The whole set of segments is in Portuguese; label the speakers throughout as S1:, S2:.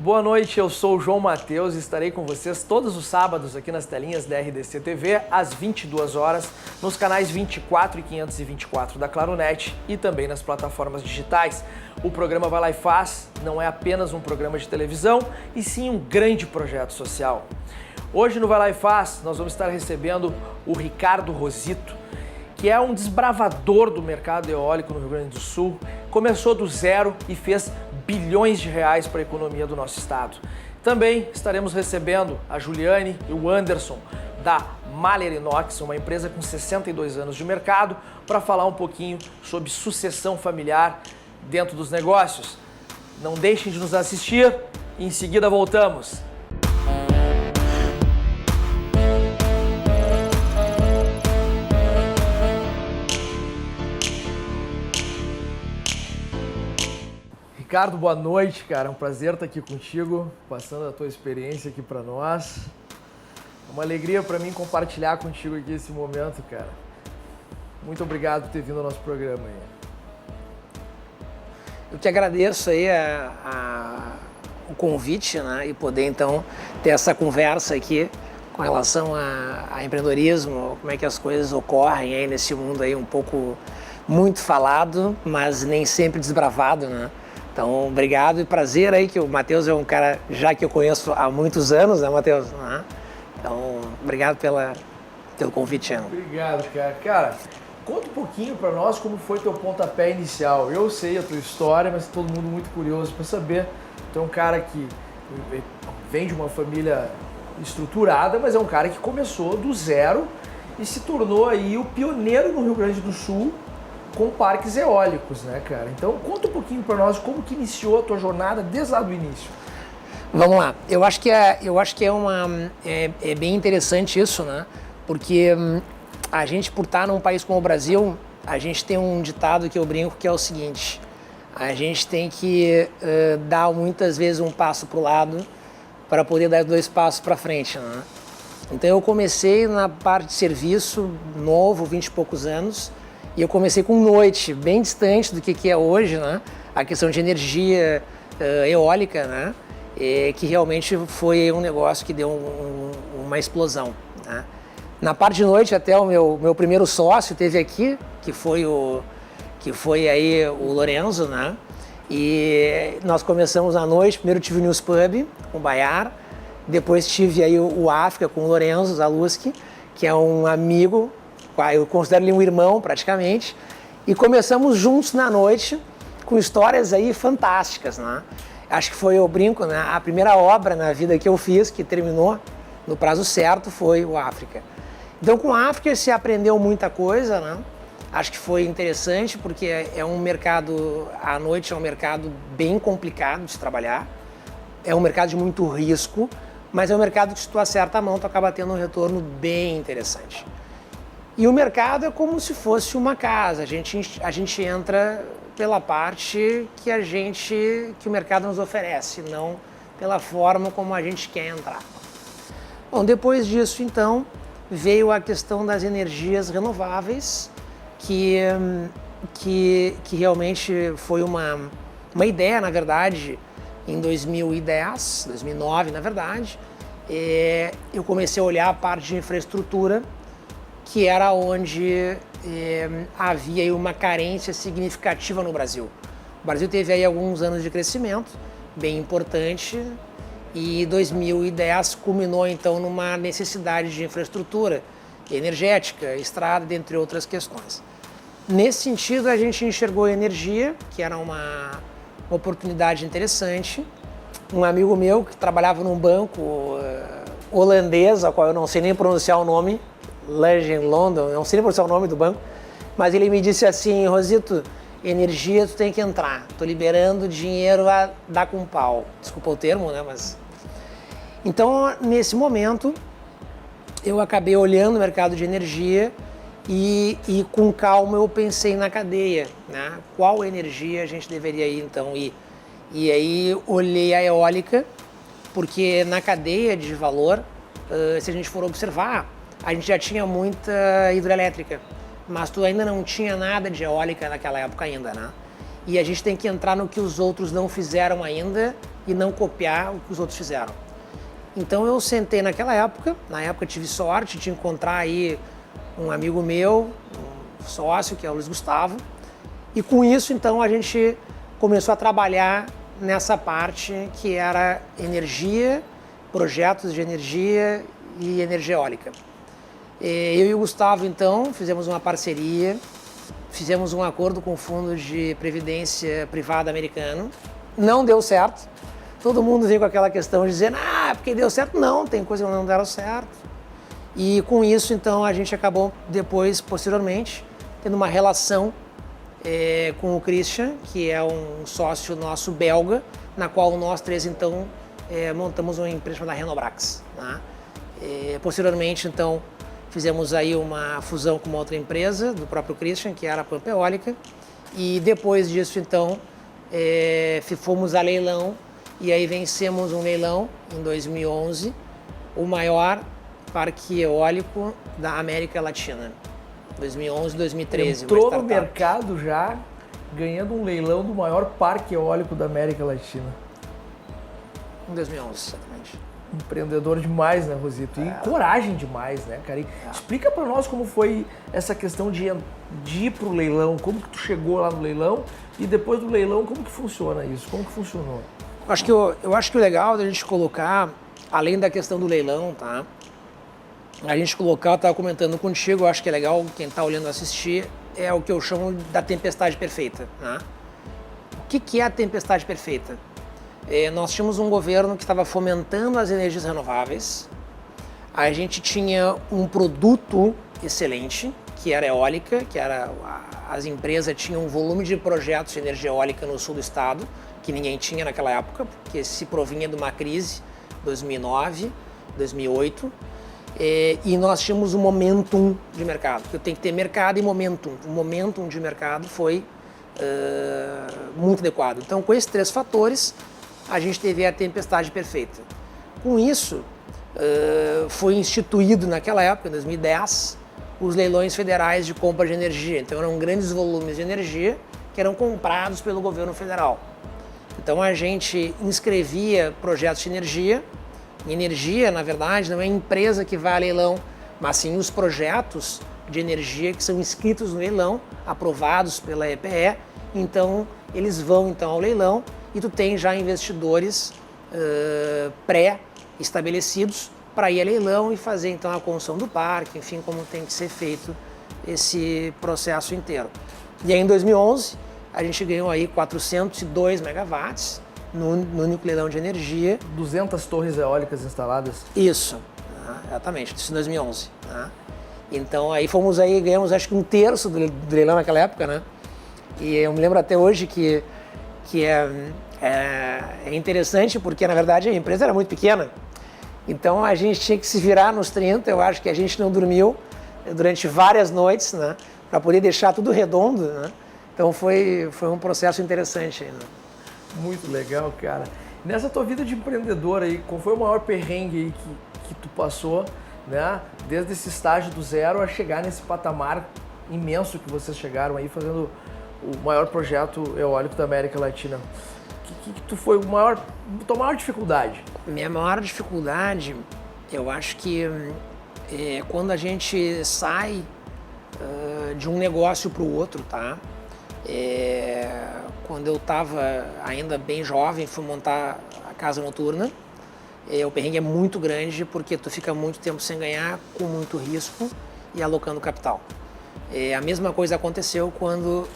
S1: boa noite, eu sou o João Matheus e estarei com vocês todos os sábados aqui nas telinhas da RDC TV, às 22 horas, nos canais 24 e 524 da Claronet e também nas plataformas digitais. O programa Vai Lá e Faz não é apenas um programa de televisão, e sim um grande projeto social. Hoje no Vai Lá e Faz, nós vamos estar recebendo o Ricardo Rosito, que é um desbravador do mercado eólico no Rio Grande do Sul. Começou do zero e fez bilhões de reais para a economia do nosso estado. Também estaremos recebendo a Juliane e o Anderson da Mahler Inox, uma empresa com 62 anos de mercado, para falar um pouquinho sobre sucessão familiar dentro dos negócios. Não deixem de nos assistir e em seguida voltamos. Ricardo, boa noite, cara. É um prazer estar aqui contigo, passando a tua experiência aqui para nós. É uma alegria para mim compartilhar contigo aqui esse momento, cara. Muito obrigado por ter vindo ao nosso programa aí.
S2: Eu te agradeço aí o convite, né, e poder então ter essa conversa aqui com relação a empreendedorismo, como é que as coisas ocorrem aí nesse mundo aí um pouco muito falado, mas nem sempre desbravado, né? Então, obrigado e prazer aí, que o Matheus é um cara já que eu conheço há muitos anos, né, Matheus? Então, obrigado pelo convite.
S1: Obrigado, cara. Cara, conta um pouquinho para nós como foi teu pontapé inicial. Eu sei a tua história, mas todo mundo muito curioso para saber. Tu é um cara que vem de uma família estruturada, mas é um cara que começou do zero e se tornou aí o pioneiro no Rio Grande do Sul com parques eólicos, né, cara? Então, conta um pouquinho para nós como que iniciou a tua jornada desde lá do início.
S2: Vamos lá. Eu acho que é bem interessante isso, né? Porque a gente, por estar num país como o Brasil, a gente tem um ditado que eu brinco que é o seguinte: a gente tem que dar muitas vezes um passo para o lado para poder dar 2 passos para frente, né? Então eu comecei na parte de serviço novo, 20 e poucos anos, e eu comecei com noite, bem distante do que é hoje, né? A questão de energia eólica, né? Que realmente foi um negócio que deu uma explosão, né? Na parte de noite, até o meu primeiro sócio esteve aqui, que foi aí o Lorenzo, né? E nós começamos à noite. Primeiro tive o News Pub com o Baiar, depois tive aí o África com o Lorenzo Zaluski, que é um amigo, eu considero ele um irmão praticamente, e começamos juntos na noite com histórias aí fantásticas, né? Acho que foi, eu brinco, né? A primeira obra na vida que eu fiz, que terminou no prazo certo, foi o África. Então com o África se aprendeu muita coisa, né? Acho que foi interessante porque é um mercado, à noite é um mercado bem complicado de se trabalhar, é um mercado de muito risco, mas é um mercado que se tu acerta a mão, tu acaba tendo um retorno bem interessante. E o mercado é como se fosse uma casa, a gente entra pela parte que o mercado nos oferece, não pela forma como a gente quer entrar. Bom, depois disso, então, veio a questão das energias renováveis, que realmente foi uma ideia, na verdade, em 2010, 2009, na verdade. Eu comecei a olhar a parte de infraestrutura, que era onde havia aí uma carência significativa no Brasil. O Brasil teve aí alguns anos de crescimento bem importante e 2010 culminou então numa necessidade de infraestrutura energética, estrada, dentre outras questões. Nesse sentido, a gente enxergou a energia, que era uma oportunidade interessante. Um amigo meu que trabalhava num banco holandês, ao qual eu não sei nem pronunciar o nome, Legend London, não sei nem pronunciar o nome do banco, mas ele me disse assim: Rosito, energia tu tem que entrar, tô liberando dinheiro a dar com pau. Desculpa o termo, né? Mas... Então, nesse momento, eu acabei olhando o mercado de energia e com calma eu pensei na cadeia, né? Qual energia a gente deveria ir então ir? E aí olhei a eólica, porque na cadeia de valor, se a gente for observar, a gente já tinha muita hidrelétrica, mas tu ainda não tinha nada de eólica naquela época ainda, né? e a gente tem que entrar no que os outros não fizeram ainda e não copiar o que os outros fizeram. Então eu sentei naquela época, tive sorte de encontrar aí um amigo meu, um sócio, que é o Luiz Gustavo, e com isso então a gente começou a trabalhar nessa parte que era energia, projetos de energia e energia eólica. Eu e o Gustavo então fizemos uma parceria, fizemos um acordo com o Fundo de Previdência Privada americano, não deu certo. Todo mundo veio com aquela questão de dizer, porque deu certo. Não, tem coisas que não deram certo. E com isso, então, a gente acabou depois, posteriormente, tendo uma relação com o Christian, que é um sócio nosso belga, na qual nós três, então, montamos uma empresa chamada Renobrax. Né? Posteriormente, então, fizemos aí uma fusão com uma outra empresa, do próprio Christian, que era a Pampa Eólica. E depois disso, então, fomos a leilão. E aí vencemos um leilão em 2011, o maior parque eólico da América Latina. 2011, 2013.
S1: Entrou no mercado já ganhando um leilão do maior parque eólico da América Latina.
S2: Em 2011, exatamente.
S1: Empreendedor demais, né, Rosito? E coragem demais, né, cara? Explica pra nós como foi essa questão de ir pro leilão, como que tu chegou lá no leilão e depois do leilão, como que funciona isso? Como que funcionou?
S2: Eu acho que o legal da gente colocar, além da questão do leilão, tá? A gente colocar, eu estava comentando contigo, eu acho que é legal quem está olhando assistir, é o que eu chamo da tempestade perfeita. Tá? O que é a tempestade perfeita? Nós tínhamos um governo que estava fomentando as energias renováveis, a gente tinha um produto excelente, que era eólica, as empresas tinham um volume de projetos de energia eólica no sul do estado, que ninguém tinha naquela época, porque se provinha de uma crise, 2009, 2008, e nós tínhamos um momentum de mercado, porque tem que ter mercado e momentum. O momentum de mercado foi muito adequado. Então, com esses três fatores, a gente teve a tempestade perfeita. Com isso, foi instituído naquela época, em 2010, os leilões federais de compra de energia. Então, eram grandes volumes de energia que eram comprados pelo governo federal. Então a gente inscrevia projetos de energia. Energia, na verdade, não é a empresa que vai a leilão, mas sim os projetos de energia que são inscritos no leilão, aprovados pela EPE. Então eles vão então ao leilão e tu tem já investidores pré-estabelecidos para ir a leilão e fazer então a construção do parque, enfim, como tem que ser feito esse processo inteiro. E aí em 2011 a gente ganhou aí 402 megawatts no único leilão de energia.
S1: 200 torres eólicas instaladas?
S2: Isso, exatamente, isso em 2011. Né? Então aí fomos aí, ganhamos acho que um terço do leilão naquela época, né? E eu me lembro até hoje que é interessante porque na verdade a empresa era muito pequena. Então a gente tinha que se virar nos 30, eu acho que a gente não dormiu durante várias noites, né? Para poder deixar tudo redondo, né? Então foi um processo interessante ainda.
S1: Muito legal, cara. Nessa tua vida de empreendedor aí, qual foi o maior perrengue aí que tu passou, né? Desde esse estágio do zero a chegar nesse patamar imenso que vocês chegaram aí, fazendo o maior projeto eólico da América Latina. Que tu foi tua maior dificuldade?
S2: Minha maior dificuldade, eu acho que é quando a gente sai de um negócio para o outro, tá? Quando eu estava ainda bem jovem, fui montar a casa noturna. O perrengue é muito grande porque tu fica muito tempo sem ganhar, com muito risco e alocando capital. A mesma coisa aconteceu quando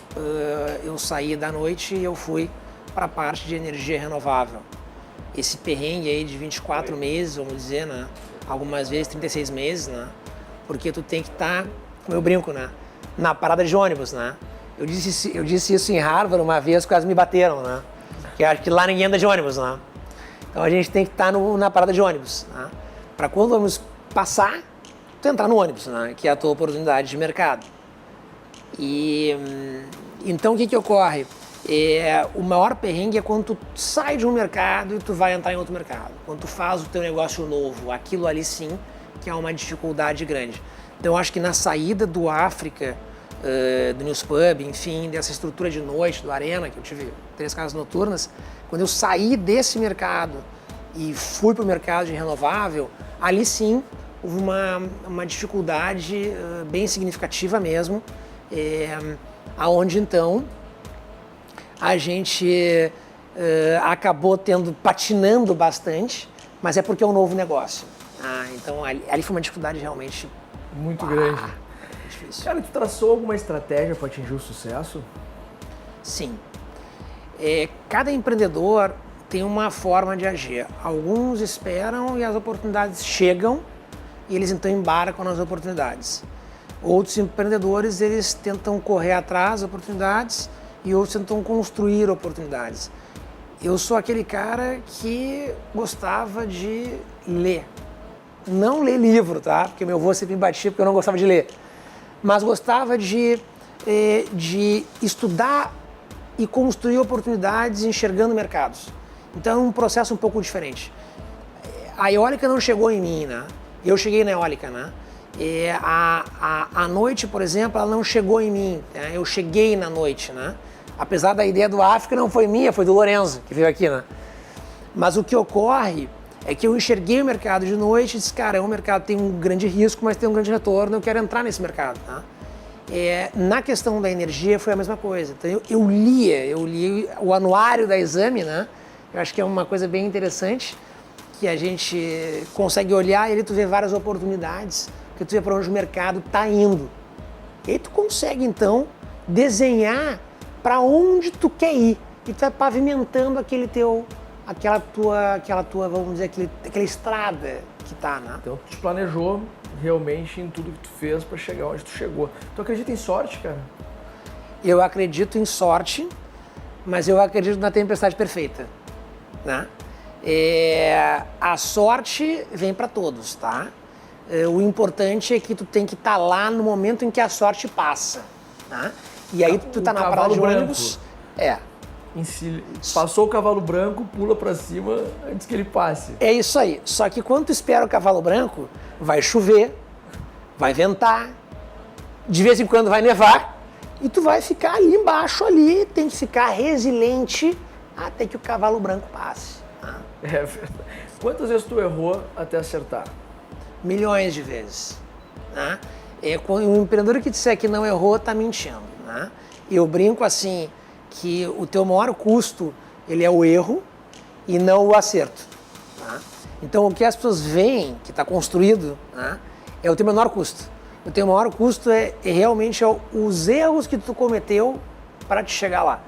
S2: eu saí da noite e eu fui para a parte de energia renovável. Esse perrengue aí de 24 meses, vamos dizer, né? Algumas vezes 36 meses, né? Porque tu tem que estar, como eu brinco, né? Na parada de ônibus, né? Eu disse isso em Harvard uma vez, quase me bateram, né? Que acho que lá ninguém anda de ônibus, né? Então a gente tem que estar na parada de ônibus, né? Para quando vamos passar, tu entrar no ônibus, né? Que é a tua oportunidade de mercado. E então o que ocorre? O maior perrengue é quando tu sai de um mercado e tu vai entrar em outro mercado. Quando tu faz o teu negócio novo, aquilo ali sim que é uma dificuldade grande. Então eu acho que na saída do África do News Pub, enfim, dessa estrutura de noite, do Arena, que eu tive 3 casas noturnas, quando eu saí desse mercado e fui para o mercado de renovável, ali sim houve uma dificuldade bem significativa mesmo, aonde então a gente acabou patinando bastante, mas é porque é um novo negócio. Então ali foi uma dificuldade realmente
S1: muito grande.
S2: Difícil.
S1: Cara, tu traçou alguma estratégia para atingir o sucesso?
S2: Sim. Cada empreendedor tem uma forma de agir. Alguns esperam e as oportunidades chegam e eles então embarcam nas oportunidades. Outros empreendedores, eles tentam correr atrás das oportunidades e outros tentam construir oportunidades. Eu sou aquele cara que gostava de ler. Não ler livro, tá? Porque meu avô sempre me batia porque eu não gostava de ler. Mas gostava de estudar e construir oportunidades enxergando mercados. Então é um processo um pouco diferente. A eólica não chegou em mim, né? Eu cheguei na eólica, né? A noite, por exemplo, ela não chegou em mim, né? Eu cheguei na noite, né? Apesar da ideia do África não foi minha, foi do Lorenzo, que veio aqui, né? Mas o que ocorre é que eu enxerguei o mercado de noite e disse, cara, é um mercado que tem um grande risco, mas tem um grande retorno, eu quero entrar nesse mercado, tá? Na questão da energia foi a mesma coisa. Então eu li o anuário da Exame, né? Eu acho que é uma coisa bem interessante, que a gente consegue olhar e ali tu vê várias oportunidades, que tu vê para onde o mercado está indo. E aí tu consegue, então, desenhar para onde tu quer ir. E tu vai pavimentando aquela tua, vamos dizer, aquela estrada que tá, né?
S1: Então tu te planejou realmente em tudo que tu fez para chegar onde tu chegou. Tu acredita em sorte, cara?
S2: Eu acredito em sorte, mas eu acredito na tempestade perfeita, né? A sorte vem para todos, tá? O importante é que tu tem que estar lá no momento em que a sorte passa, né? E aí tu tá na parada de ônibus.
S1: Passou o cavalo branco, pula para cima antes que ele passe.
S2: É isso aí. Só que quando tu espera o cavalo branco, vai chover, vai ventar, de vez em quando vai nevar, e tu vai ficar ali embaixo, tem que ficar resiliente até que o cavalo branco passe.
S1: É verdade. Quantas vezes tu errou até acertar?
S2: Milhões de vezes. Né? O empreendedor que disser que não errou está mentindo. Né? Eu brinco assim, que o teu maior custo ele é o erro e não o acerto. Tá? Então o que as pessoas veem que está construído, né, é o teu menor custo. O teu maior custo realmente os erros que tu cometeu para te chegar lá.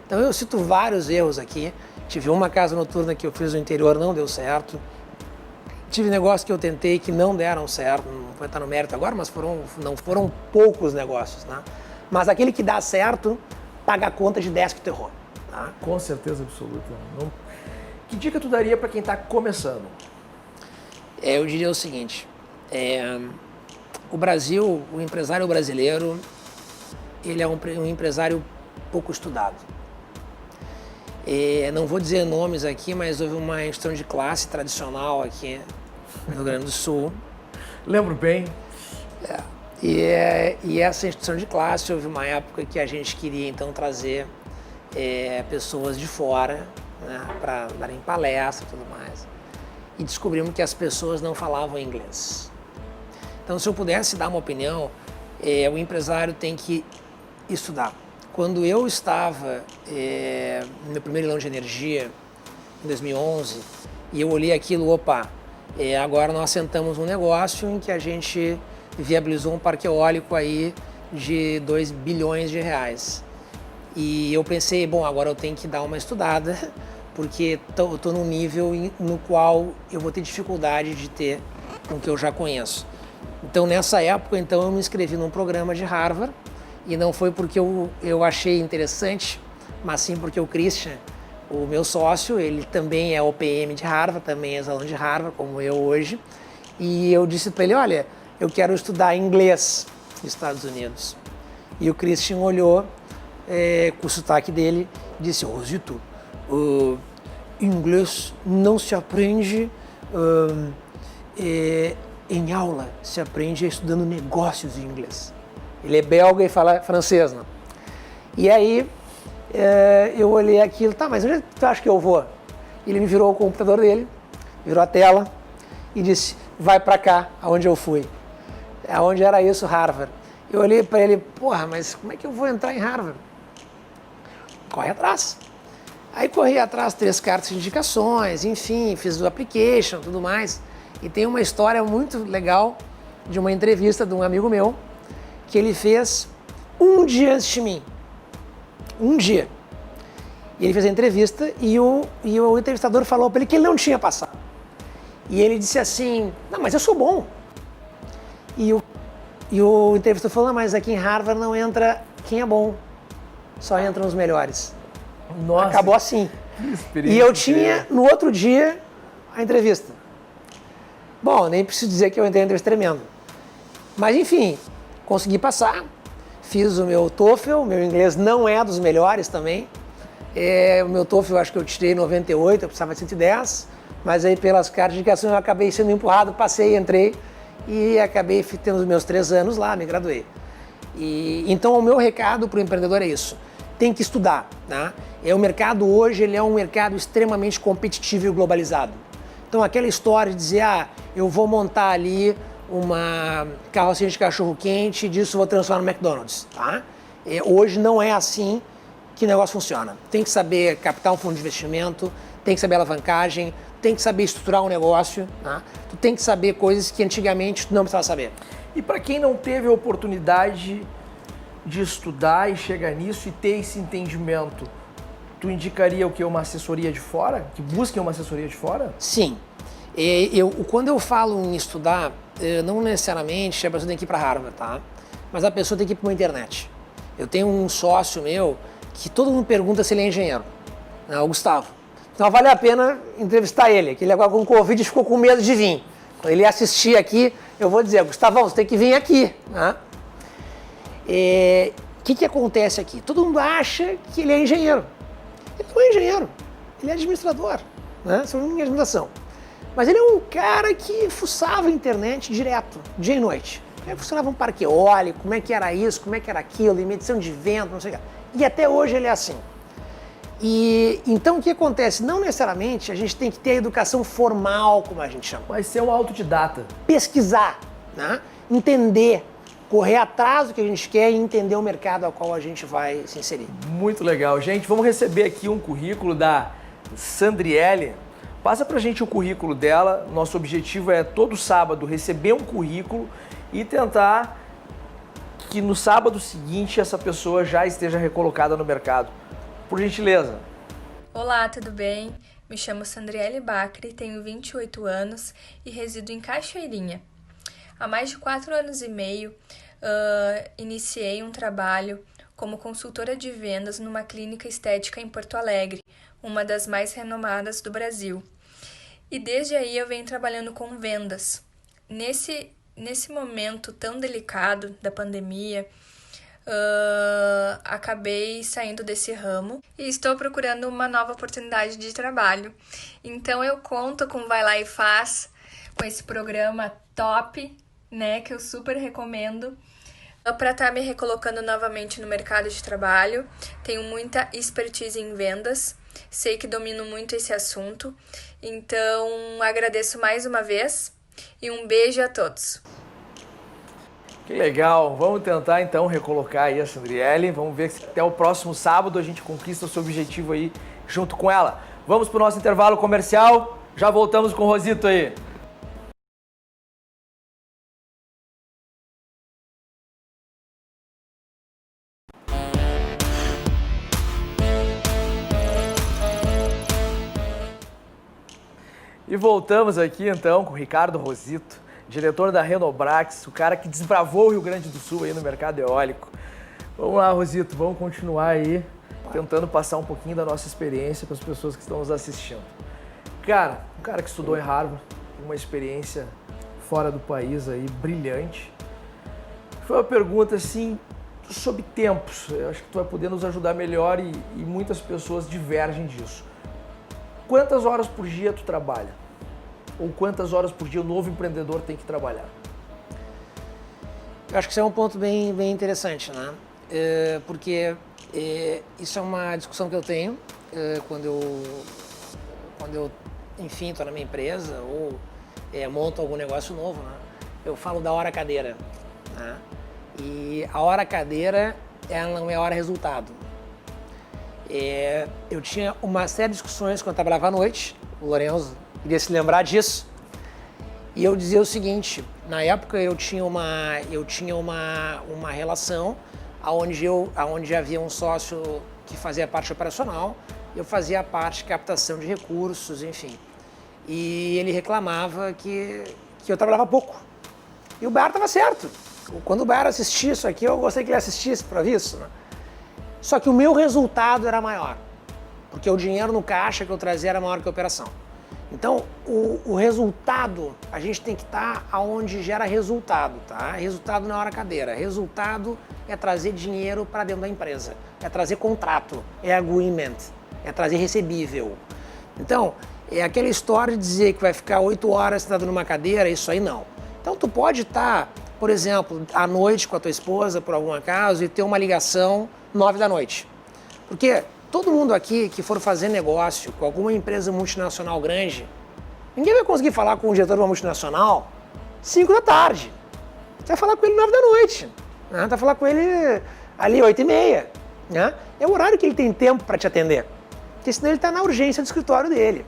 S2: Então eu cito vários erros aqui. Tive uma casa noturna que eu fiz no interior, não deu certo. Tive negócios que eu tentei que não deram certo, não vou entrar no mérito agora, mas não foram poucos negócios. Né? Mas aquele que dá certo, paga a conta de 10 que tu errou. Tá?
S1: Com certeza absoluta. Que dica tu daria para quem está começando?
S2: Eu diria o seguinte, o Brasil, o empresário brasileiro, ele é um empresário pouco estudado. Não vou dizer nomes aqui, mas houve uma instituição de classe tradicional aqui no Rio Grande do Sul.
S1: Lembro bem.
S2: E essa instituição de classe, houve uma época que a gente queria então trazer pessoas de fora, né, para darem palestra e tudo mais. E descobrimos que as pessoas não falavam inglês. Então, se eu pudesse dar uma opinião, o empresário tem que estudar. Quando eu estava no meu primeiro leilão de energia, em 2011, e eu olhei aquilo, agora nós sentamos um negócio em que a gente viabilizou um parque eólico aí de 2 bilhões de reais. E eu pensei, agora eu tenho que dar uma estudada, porque eu estou num nível no qual eu vou ter dificuldade de ter com o que eu já conheço. Então, nessa época, eu me inscrevi num programa de Harvard, e não foi porque eu achei interessante, mas sim porque o Christian, o meu sócio, ele também é OPM de Harvard, também é ex-aluno de Harvard, como eu hoje, e eu disse para ele, olha, eu quero estudar inglês nos Estados Unidos. E o Christian olhou com o sotaque dele e disse, Zito, inglês não se aprende em aula, se aprende estudando negócios em inglês. Ele é belga e fala francês, né? E aí eu olhei aquilo, tá, mas onde tu acha que eu vou? Ele me virou o computador dele, virou a tela e disse, vai para cá, aonde eu fui. Aonde era isso, Harvard. Eu olhei para ele, porra, mas como é que eu vou entrar em Harvard? Corre atrás. Aí corri atrás, 3 cartas de indicações, enfim, fiz o application, tudo mais. E tem uma história muito legal de uma entrevista de um amigo meu, que ele fez um dia antes de mim. Um dia. E ele fez a entrevista e o entrevistador falou para ele que ele não tinha passado. E ele disse assim, não, mas eu sou bom. E o entrevistador falou, não, mas aqui em Harvard não entra quem é bom, só entram os melhores.
S1: Nossa,
S2: acabou assim. E eu tinha, no outro dia, a entrevista. Bom, nem preciso dizer que eu entrei em entrevista tremendo. Mas, enfim, consegui passar. Fiz o meu TOEFL, meu inglês não é dos melhores também. O meu TOEFL eu acho que eu tirei 98, eu precisava de 110. Mas aí, pelas cartas de indicação, eu acabei sendo empurrado, passei, entrei. E acabei tendo os meus 3 anos lá, me graduei. Então, o meu recado para o empreendedor é isso. Tem que estudar, né? O mercado hoje ele é um mercado extremamente competitivo e globalizado. Então aquela história de dizer, eu vou montar ali uma carrocinha de cachorro quente e disso vou transformar no McDonald's, tá? Hoje não é assim que o negócio funciona. Tem que saber captar um fundo de investimento, tem que saber alavancagem, tem que saber estruturar um negócio, tá? Tu tem que saber coisas que antigamente tu não precisava saber.
S1: E para quem não teve a oportunidade de estudar e chegar nisso e ter esse entendimento, tu indicaria o que? Uma assessoria de fora? Que busquem uma assessoria de fora?
S2: Sim. Quando eu falo em estudar, não necessariamente a pessoa tem que ir para Harvard, tá? Mas a pessoa tem que ir para uma internet. Eu tenho um sócio meu que todo mundo pergunta se ele é engenheiro, né? O Gustavo. Então vale a pena entrevistar ele, que ele agora com Covid ficou com medo de vir. Quando ele assistir aqui, eu vou dizer, Gustavão, você tem que vir aqui, né? O que acontece aqui? Todo mundo acha que ele é engenheiro. Ele não é engenheiro, ele é administrador, né? Só em administração. Mas ele é um cara que fuçava a internet direto, dia e noite. Como é que funcionava um parque eólico, como é que era isso, como é que era aquilo, e medição de vento, não sei o que. E até hoje ele é assim. Então o que acontece? Não necessariamente a gente tem que ter a educação formal, como a gente chama.
S1: Vai ser um autodidata.
S2: Pesquisar, né? Entender, correr atrás do que a gente quer e entender o mercado ao qual a gente vai se inserir.
S1: Muito legal. Gente, vamos receber aqui um currículo da Sandriele. Passa pra gente o currículo dela. Nosso objetivo é todo sábado receber um currículo e tentar que no sábado seguinte essa pessoa já esteja recolocada no mercado. Por gentileza.
S3: Olá, tudo bem? Me chamo Sandriele Bacri, tenho 28 anos e resido em Cachoeirinha. Há mais de 4 anos e meio, iniciei um trabalho como consultora de vendas numa clínica estética em Porto Alegre, uma das mais renomadas do Brasil. E desde aí eu venho trabalhando com vendas. Nesse momento tão delicado da pandemia, acabei saindo desse ramo e estou procurando uma nova oportunidade de trabalho. Então eu conto com Vai Lá e Faz, com esse programa top, né, que eu super recomendo, para estar me recolocando novamente no mercado de trabalho. Tenho muita expertise em vendas, sei que domino muito esse assunto, então agradeço mais uma vez e um beijo a todos.
S1: Que legal, vamos tentar então recolocar aí a Sandriele, vamos ver se até o próximo sábado a gente conquista o seu objetivo aí junto com ela. Vamos para o nosso intervalo comercial, já voltamos com o Rosito aí. E voltamos aqui então com o Ricardo Rosito, diretor da Renobrax, o cara que desbravou o Rio Grande do Sul aí no mercado eólico. Vamos lá, Rosito, vamos continuar aí tentando passar um pouquinho da nossa experiência para as pessoas que estão nos assistindo. Cara, um cara que estudou em Harvard, uma experiência fora do país aí brilhante. Foi uma pergunta assim sobre tempos. Eu acho que tu vai poder nos ajudar melhor e muitas pessoas divergem disso. Quantas horas por dia tu trabalha? Ou quantas horas por dia o novo empreendedor tem que trabalhar?
S2: Eu acho que isso é um ponto bem interessante, né? Porque isso é uma discussão que eu tenho quando eu, enfim, estou na minha empresa ou monto algum negócio novo, né? Eu falo da hora cadeira, né? E a hora cadeira, ela não é a hora resultado. Eu tinha uma série de discussões quando eu trabalhava à noite, o Lorenzo iria se lembrar disso, e eu dizia o seguinte: na época eu tinha uma relação onde havia um sócio que fazia a parte operacional, eu fazia a parte de captação de recursos, enfim. E ele reclamava que eu trabalhava pouco. E o Baiar estava certo. Quando o Baiar assistia isso aqui, eu gostei que ele assistisse para ver isso, né? Só que o meu resultado era maior, porque o dinheiro no caixa que eu trazia era maior que a operação. Então, o resultado, a gente tem que estar aonde gera resultado, tá? Resultado na hora cadeira. Resultado é trazer dinheiro para dentro da empresa, é trazer contrato, é agreement, é trazer recebível. Então, é aquela história de dizer que vai ficar 8 horas sentado numa cadeira, isso aí não. Então, tu pode estar, por exemplo, à noite com a tua esposa, por algum acaso, e ter uma ligação 9 da noite. Porque todo mundo aqui que for fazer negócio com alguma empresa multinacional grande, ninguém vai conseguir falar com o diretor de uma multinacional 5 da tarde. Você vai falar com ele 9 da noite. Né? Você vai falar com ele ali 8h30. Né? É o horário que ele tem tempo para te atender. Porque senão ele está na urgência do escritório dele.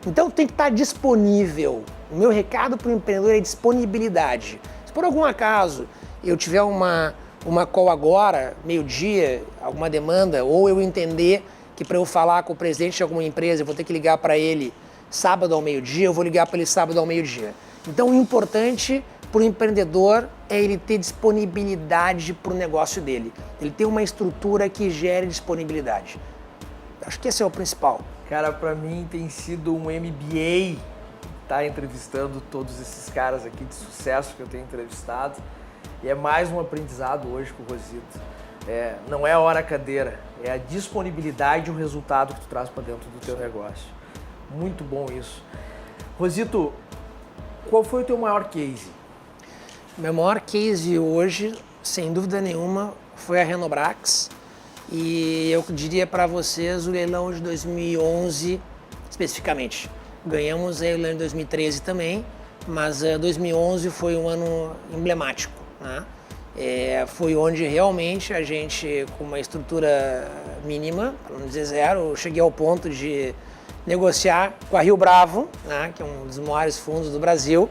S2: Então tem que estar disponível. O meu recado para o empreendedor é disponibilidade. Se por algum acaso eu tiver uma call agora, meio-dia, alguma demanda, ou eu entender que para eu falar com o presidente de alguma empresa eu vou ter que ligar para ele sábado ao meio-dia, eu vou ligar para ele sábado ao meio-dia. Então o importante para o empreendedor é ele ter disponibilidade para o negócio dele. Ele ter uma estrutura que gere disponibilidade. Acho que esse é o principal.
S1: Cara, para mim tem sido um MBA estar entrevistando todos esses caras aqui de sucesso que eu tenho entrevistado. E é mais um aprendizado hoje com o Rosito. Não é a hora cadeira, é a disponibilidade e o resultado que tu traz para dentro do teu negócio. Muito bom isso. Rosito, qual foi o teu maior case?
S2: Meu maior case hoje, sem dúvida nenhuma, foi a Renobrax. E eu diria para vocês o leilão de 2011 especificamente. Ganhamos o leilão de 2013 também, mas 2011 foi um ano emblemático. Né? Foi onde realmente a gente, com uma estrutura mínima, para não dizer zero, eu cheguei ao ponto de negociar com a Rio Bravo, né, que é um dos maiores fundos do Brasil,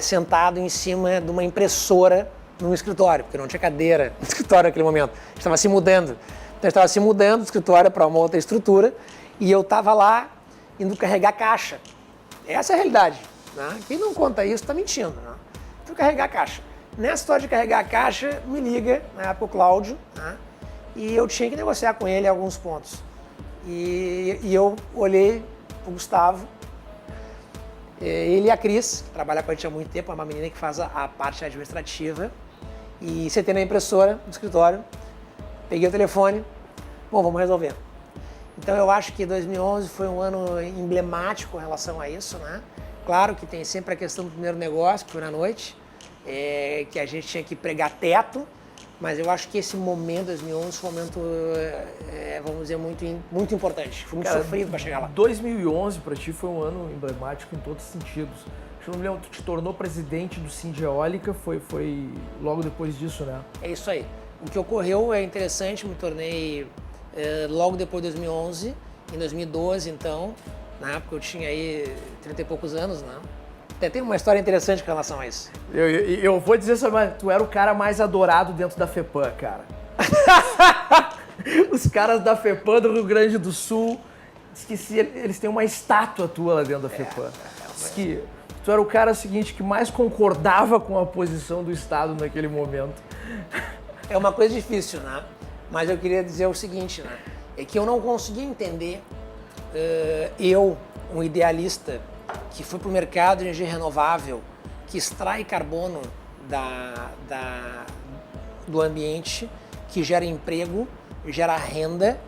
S2: sentado em cima de uma impressora num escritório, porque não tinha cadeira no escritório naquele momento. A gente estava se mudando. Então, a gente estava se mudando do escritório para uma outra estrutura e eu estava lá indo carregar caixa. Essa é a realidade. Né? Quem não conta isso está mentindo. Né? Fui carregar caixa. Nessa história de carregar caixa, me liga, na época, o Cláudio, né? E eu tinha que negociar com ele alguns pontos. E eu olhei para o Gustavo, ele e a Cris, que trabalha com a gente há muito tempo, é uma menina que faz a parte administrativa, e sentei na impressora do escritório, peguei o telefone, bom, vamos resolver. Então eu acho que 2011 foi um ano emblemático em relação a isso, né? Claro que tem sempre a questão do primeiro negócio, que foi na noite, que a gente tinha que pregar teto, mas eu acho que esse momento, 2011, foi um momento, vamos dizer, muito importante. Foi muito sofrido para chegar lá.
S1: 2011 para ti foi um ano emblemático em todos os sentidos. Eu não me lembro, tu te tornou presidente do Singeólica, foi logo depois disso, né?
S2: É isso aí. O que ocorreu é interessante, me tornei logo depois de 2011, em 2012 então, na época eu tinha aí 30 e poucos anos, né? Até tem uma história interessante com relação a isso.
S1: Eu vou dizer só, mas tu era o cara mais adorado dentro da FEPAM, cara. Os caras da FEPAM do Rio Grande do Sul, diz que eles têm uma estátua tua lá dentro da FEPAM. Diz que tu era o cara seguinte que mais concordava com a posição do Estado naquele momento.
S2: É uma coisa difícil, né? Mas eu queria dizer o seguinte, né? É que eu não conseguia entender, um idealista, que foi para o mercado de energia renovável, que extrai carbono do ambiente, que gera emprego, gera renda,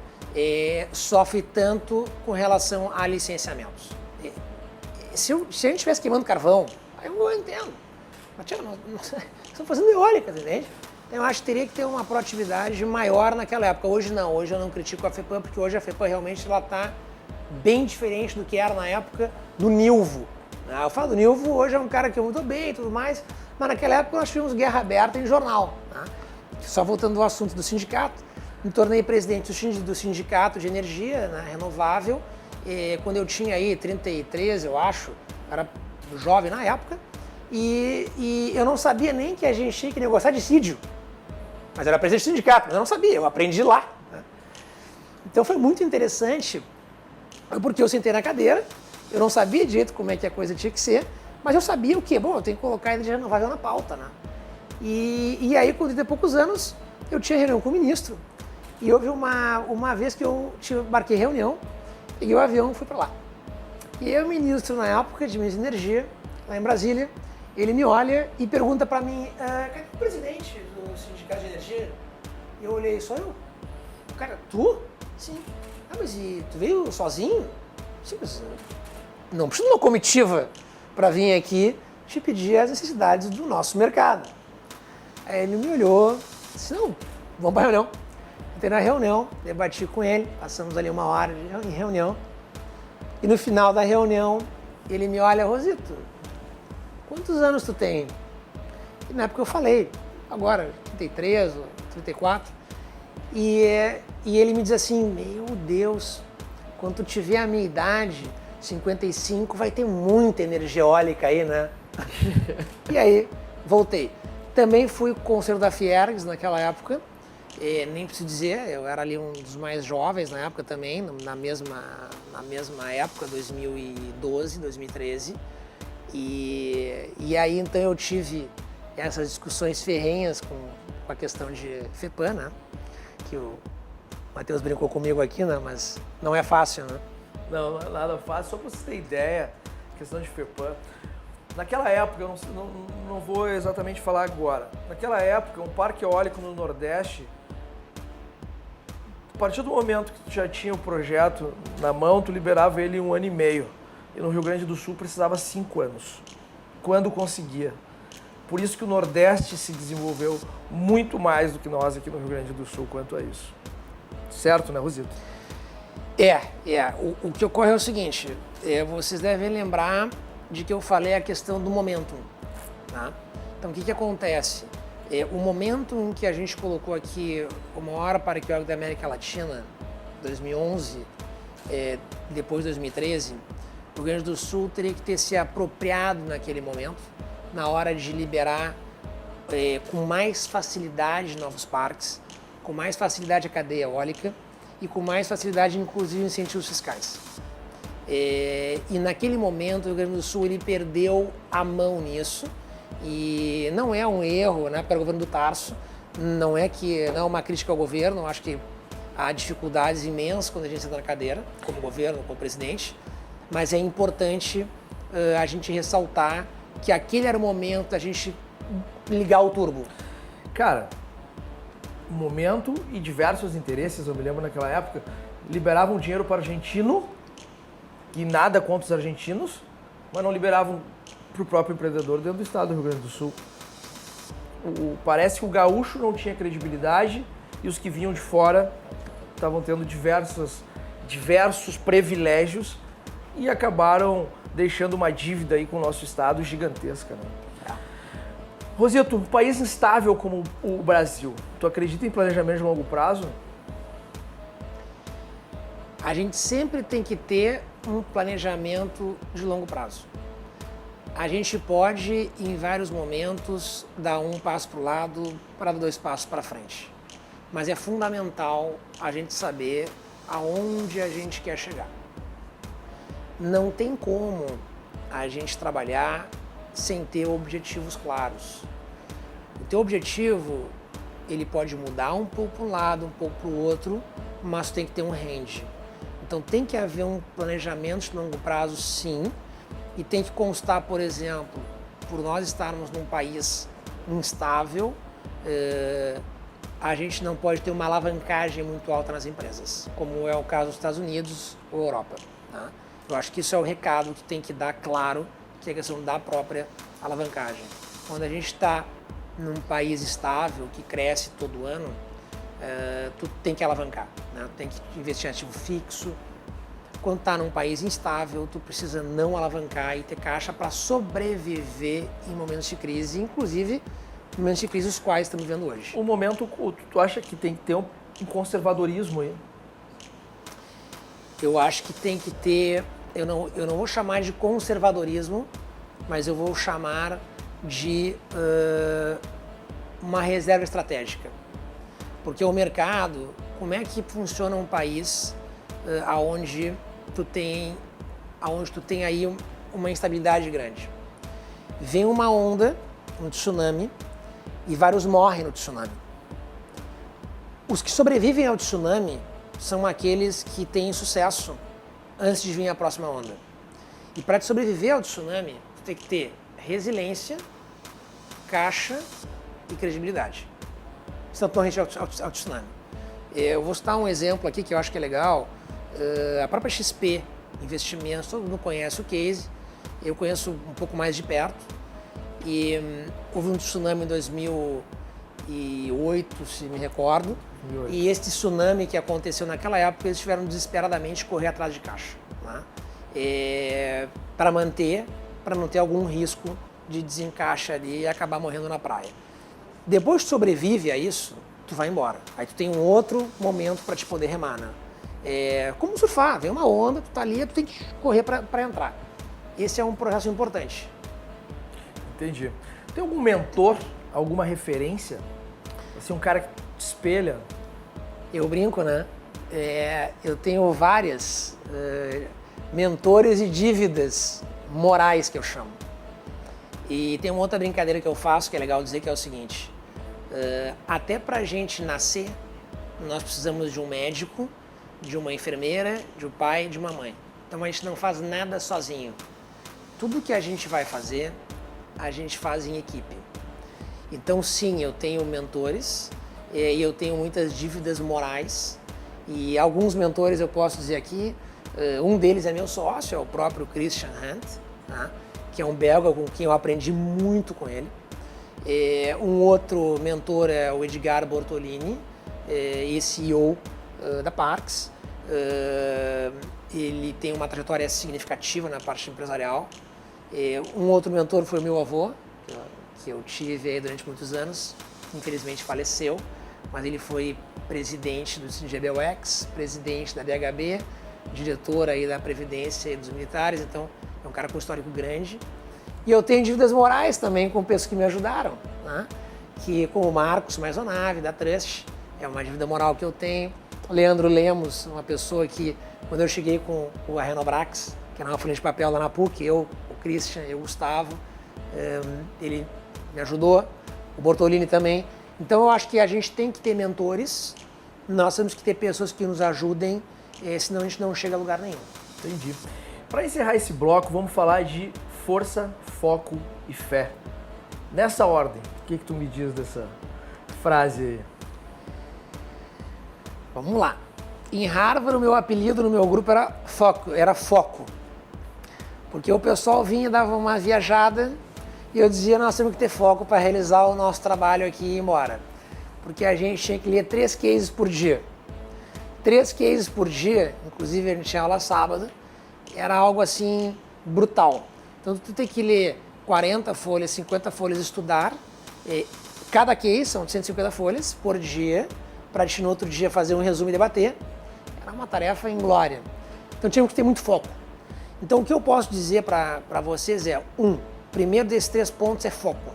S2: sofre tanto com relação a licenciamentos. Se a gente estivesse queimando carvão, aí eu entendo. Mas, tia, nós estamos fazendo eólica, entende? Então, eu acho que teria que ter uma proatividade maior naquela época. Hoje não, hoje eu não critico a FEPAM, porque hoje a FEPAM realmente está bem diferente do que era na época do Nilvo. Eu falo do Nilvo, hoje é um cara que eu muito bem e tudo mais, mas naquela época nós tivemos guerra aberta em jornal. Né? Só voltando ao assunto do sindicato, me tornei presidente do sindicato de energia, né, renovável, quando eu tinha aí 33, eu acho, era jovem na época, e eu não sabia nem que a gente tinha que negociar dissídio. Mas eu era presidente do sindicato, mas eu não sabia, eu aprendi lá. Né? Então foi muito interessante, porque eu sentei na cadeira, eu não sabia direito como é que a coisa tinha que ser, mas eu sabia o quê? Bom, eu tenho que colocar a energia renovável na pauta, né? E aí, com 30 e poucos anos, eu tinha reunião com o ministro, e houve uma vez que eu marquei reunião, peguei o avião e fui para lá. E aí o ministro, na época de Minas e Energia, lá em Brasília, ele me olha e pergunta para mim, cadê o presidente do Sindicato de Energia? E eu olhei, sou eu? Cara, tu? Sim. Ah, mas e tu veio sozinho? Sim, mas não preciso de uma comitiva para vir aqui te pedir as necessidades do nosso mercado. Aí ele me olhou, disse, não, vamos para a reunião. Entrei na reunião, debati com ele, passamos ali 1 hora em reunião. E no final da reunião, ele me olha, Rosito, quantos anos tu tem? E na época eu falei, agora, 33 ou 34. E ele me diz assim, meu Deus, quando tu tiver a minha idade, 55, vai ter muita energia eólica aí, né? E aí, voltei. Também fui conselheiro da Fiergs naquela época, nem preciso dizer, eu era ali um dos mais jovens na época também, na mesma época, 2012, 2013. E aí então eu tive essas discussões ferrenhas com a questão de FEPAM, né? Que o Matheus brincou comigo aqui, né? Mas não é fácil, né?
S1: Não, não é nada fácil. Só para você ter ideia, questão de FEPAM. Naquela época, eu não vou exatamente falar agora. Naquela época, um parque eólico no Nordeste, a partir do momento que tu já tinha o projeto na mão, tu liberava ele em 1 ano e meio. E no Rio Grande do Sul precisava 5 anos, quando conseguia. Por isso que o Nordeste se desenvolveu muito mais do que nós aqui no Rio Grande do Sul quanto a isso. Certo, né, Rosito?
S2: O que ocorre é o seguinte, vocês devem lembrar de que eu falei a questão do momentum. Tá? Então, o que acontece? O momentum em que a gente colocou aqui o maior parque eólico da América Latina, 2011, depois de 2013, o Rio Grande do Sul teria que ter se apropriado naquele momento, na hora de liberar com mais facilidade novos parques, com mais facilidade a cadeia eólica e com mais facilidade, inclusive, incentivos fiscais. E naquele momento o Rio Grande do Sul ele perdeu a mão nisso e não é um erro, né, para o governo do Tarso, não é uma crítica ao governo, eu acho que há dificuldades imensas quando a gente senta na cadeira, como governo, como presidente, mas é importante a gente ressaltar que aquele era o momento da gente ligar o turbo.
S1: Cara, o momento e diversos interesses, eu me lembro naquela época, liberavam dinheiro para o argentino, e nada contra os argentinos, mas não liberavam para o próprio empreendedor dentro do estado do Rio Grande do Sul. Parece que o gaúcho não tinha credibilidade e os que vinham de fora estavam tendo diversos privilégios e acabaram deixando uma dívida aí com o nosso estado gigantesca. Né? Rosito, um país instável como o Brasil, tu acredita em planejamento de longo prazo?
S2: A gente sempre tem que ter um planejamento de longo prazo. A gente pode, em vários momentos, dar um passo para o lado para dar 2 passos para frente. Mas é fundamental a gente saber aonde a gente quer chegar. Não tem como a gente trabalhar sem ter objetivos claros. O teu objetivo, ele pode mudar um pouco para um lado, um pouco para o outro, mas tem que ter um range. Então tem que haver um planejamento de longo prazo, sim, e tem que constar, por exemplo, por nós estarmos num país instável, a gente não pode ter uma alavancagem muito alta nas empresas, como é o caso dos Estados Unidos ou Europa. Tá? Eu acho que isso é o recado que tem que dar claro, que é a questão da própria alavancagem. quando a gente está num país estável, que cresce todo ano, tu tem que alavancar, né? Tu tem que investir em ativo fixo. Quando está num país instável, tu precisa não alavancar e ter caixa para sobreviver em momentos de crise, inclusive momentos de crise os quais estamos vivendo hoje.
S1: O momento, tu acha que tem que ter um conservadorismo aí?
S2: Eu acho que tem que ter, eu não vou chamar de conservadorismo, mas eu vou chamar de uma reserva estratégica. Porque o mercado, como é que funciona um país aonde tu tem aí uma instabilidade grande? Vem uma onda, um tsunami, e vários morrem no tsunami. Os que sobrevivem ao tsunami são aqueles que têm sucesso antes de vir a próxima onda. E para sobreviver ao tsunami, tu tem que ter resiliência, caixa e credibilidade. Senão tu não rende ao tsunami. Eu vou citar um exemplo aqui que eu acho que é legal. A própria XP Investimentos, todo mundo conhece o case, eu conheço um pouco mais de perto. E houve um tsunami em 2008, se me recordo. 2008. E esse tsunami que aconteceu naquela época, eles tiveram desesperadamente correr atrás de caixa, né? Para não ter algum risco de desencaixe ali e acabar morrendo na praia. Depois que sobrevive a isso, tu vai embora. Aí tu tem um outro momento para te poder remar, né? Como surfar, vem uma onda, tu tá ali, tu tem que correr para entrar. Esse é um processo importante.
S1: Entendi. Tem algum mentor, alguma referência? Assim, um cara que te espelha?
S2: Eu brinco, né? Eu tenho várias mentores e dívidas morais, que eu chamo. E tem uma outra brincadeira que eu faço, que é legal dizer, que é o seguinte. Até pra gente nascer, nós precisamos de um médico, de uma enfermeira, de um pai e de uma mãe. Então a gente não faz nada sozinho. Tudo que a gente vai fazer, a gente faz em equipe. Então sim, eu tenho mentores e eu tenho muitas dívidas morais. E alguns mentores eu posso dizer aqui, um deles é meu sócio, é o próprio Christian Hunt, tá? Que é um belga com quem eu aprendi muito com ele. Um outro mentor é o Edgar Bortolini, CEO da Parks. Ele tem uma trajetória significativa na parte empresarial. Um outro mentor foi o meu avô, que eu tive aí durante muitos anos, infelizmente faleceu, mas ele foi presidente do CGBUX, presidente da BHB, diretor aí da Previdência e dos militares, então é um cara com um histórico grande. E eu tenho dívidas morais também com pessoas que me ajudaram, né? Que como o Marcos Maisonave, da Trust, é uma dívida moral que eu tenho. O Leandro Lemos, uma pessoa que, quando eu cheguei com a Renobrax, que era uma folha de papel lá na PUC, eu, o Christian e o Gustavo, ele me ajudou, o Bortolini também. Então eu acho que a gente tem que ter mentores, nós temos que ter pessoas que nos ajudem, senão a gente não chega a lugar nenhum.
S1: Entendi. Para encerrar esse bloco, vamos falar de força, foco e fé. Nessa ordem, o que tu me diz dessa frase aí?
S2: Vamos lá. Em Harvard, o meu apelido no meu grupo era foco. Porque o pessoal vinha, dava uma viajada e eu dizia, nós temos que ter foco para realizar o nosso trabalho aqui e ir embora. Porque a gente tinha que ler 3 cases por dia. 3 cases por dia, inclusive a gente tinha aula sábado, era algo assim brutal. Então tu tem que ler 40 folhas, 50 folhas, estudar. Cada case são 150 folhas por dia, para no outro dia fazer um resumo e debater. Era uma tarefa inglória. Então tínhamos que ter muito foco. Então o que eu posso dizer para vocês é, primeiro desses 3 pontos é foco.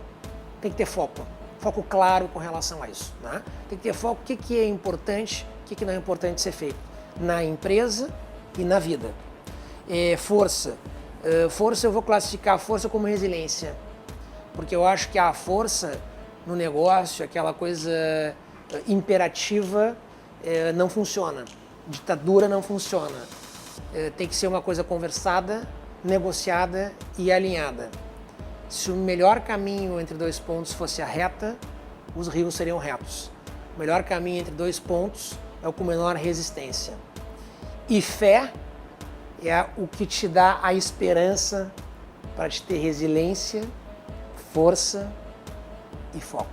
S2: Tem que ter foco. Foco claro com relação a isso, né? Tem que ter foco, o que é importante, o que não é importante ser feito na empresa e na vida. Força. Força, eu vou classificar a força como resiliência, porque eu acho que a força no negócio, aquela coisa imperativa, não funciona. Ditadura não funciona. Tem que ser uma coisa conversada, negociada e alinhada. Se o melhor caminho entre 2 pontos fosse a reta, os rios seriam retos. O melhor caminho entre 2 pontos é o com menor resistência. E fé é o que te dá a esperança para te ter resiliência, força e foco.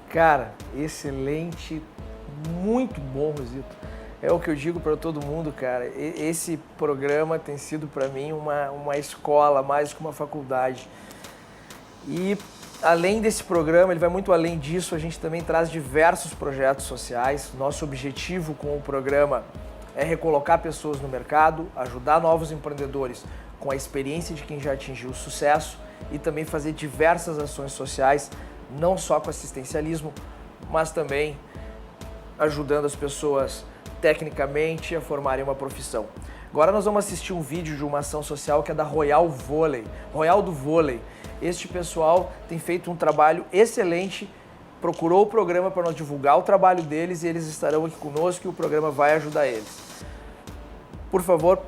S1: Cara, excelente, muito bom, Rosito. É o que eu digo para todo mundo, cara. Esse programa tem sido para mim uma escola, mais que uma faculdade. E além desse programa, ele vai muito além disso, a gente também traz diversos projetos sociais. Nosso objetivo com o programa é recolocar pessoas no mercado, ajudar novos empreendedores com a experiência de quem já atingiu o sucesso e também fazer diversas ações sociais, não só com assistencialismo, mas também ajudando as pessoas tecnicamente a formarem uma profissão. Agora nós vamos assistir um vídeo de uma ação social que é da Royal Vôlei, Royal do Vôlei. Este pessoal tem feito um trabalho excelente, procurou o programa para nós divulgar o trabalho deles e eles estarão aqui conosco e o programa vai ajudar eles. Por favor.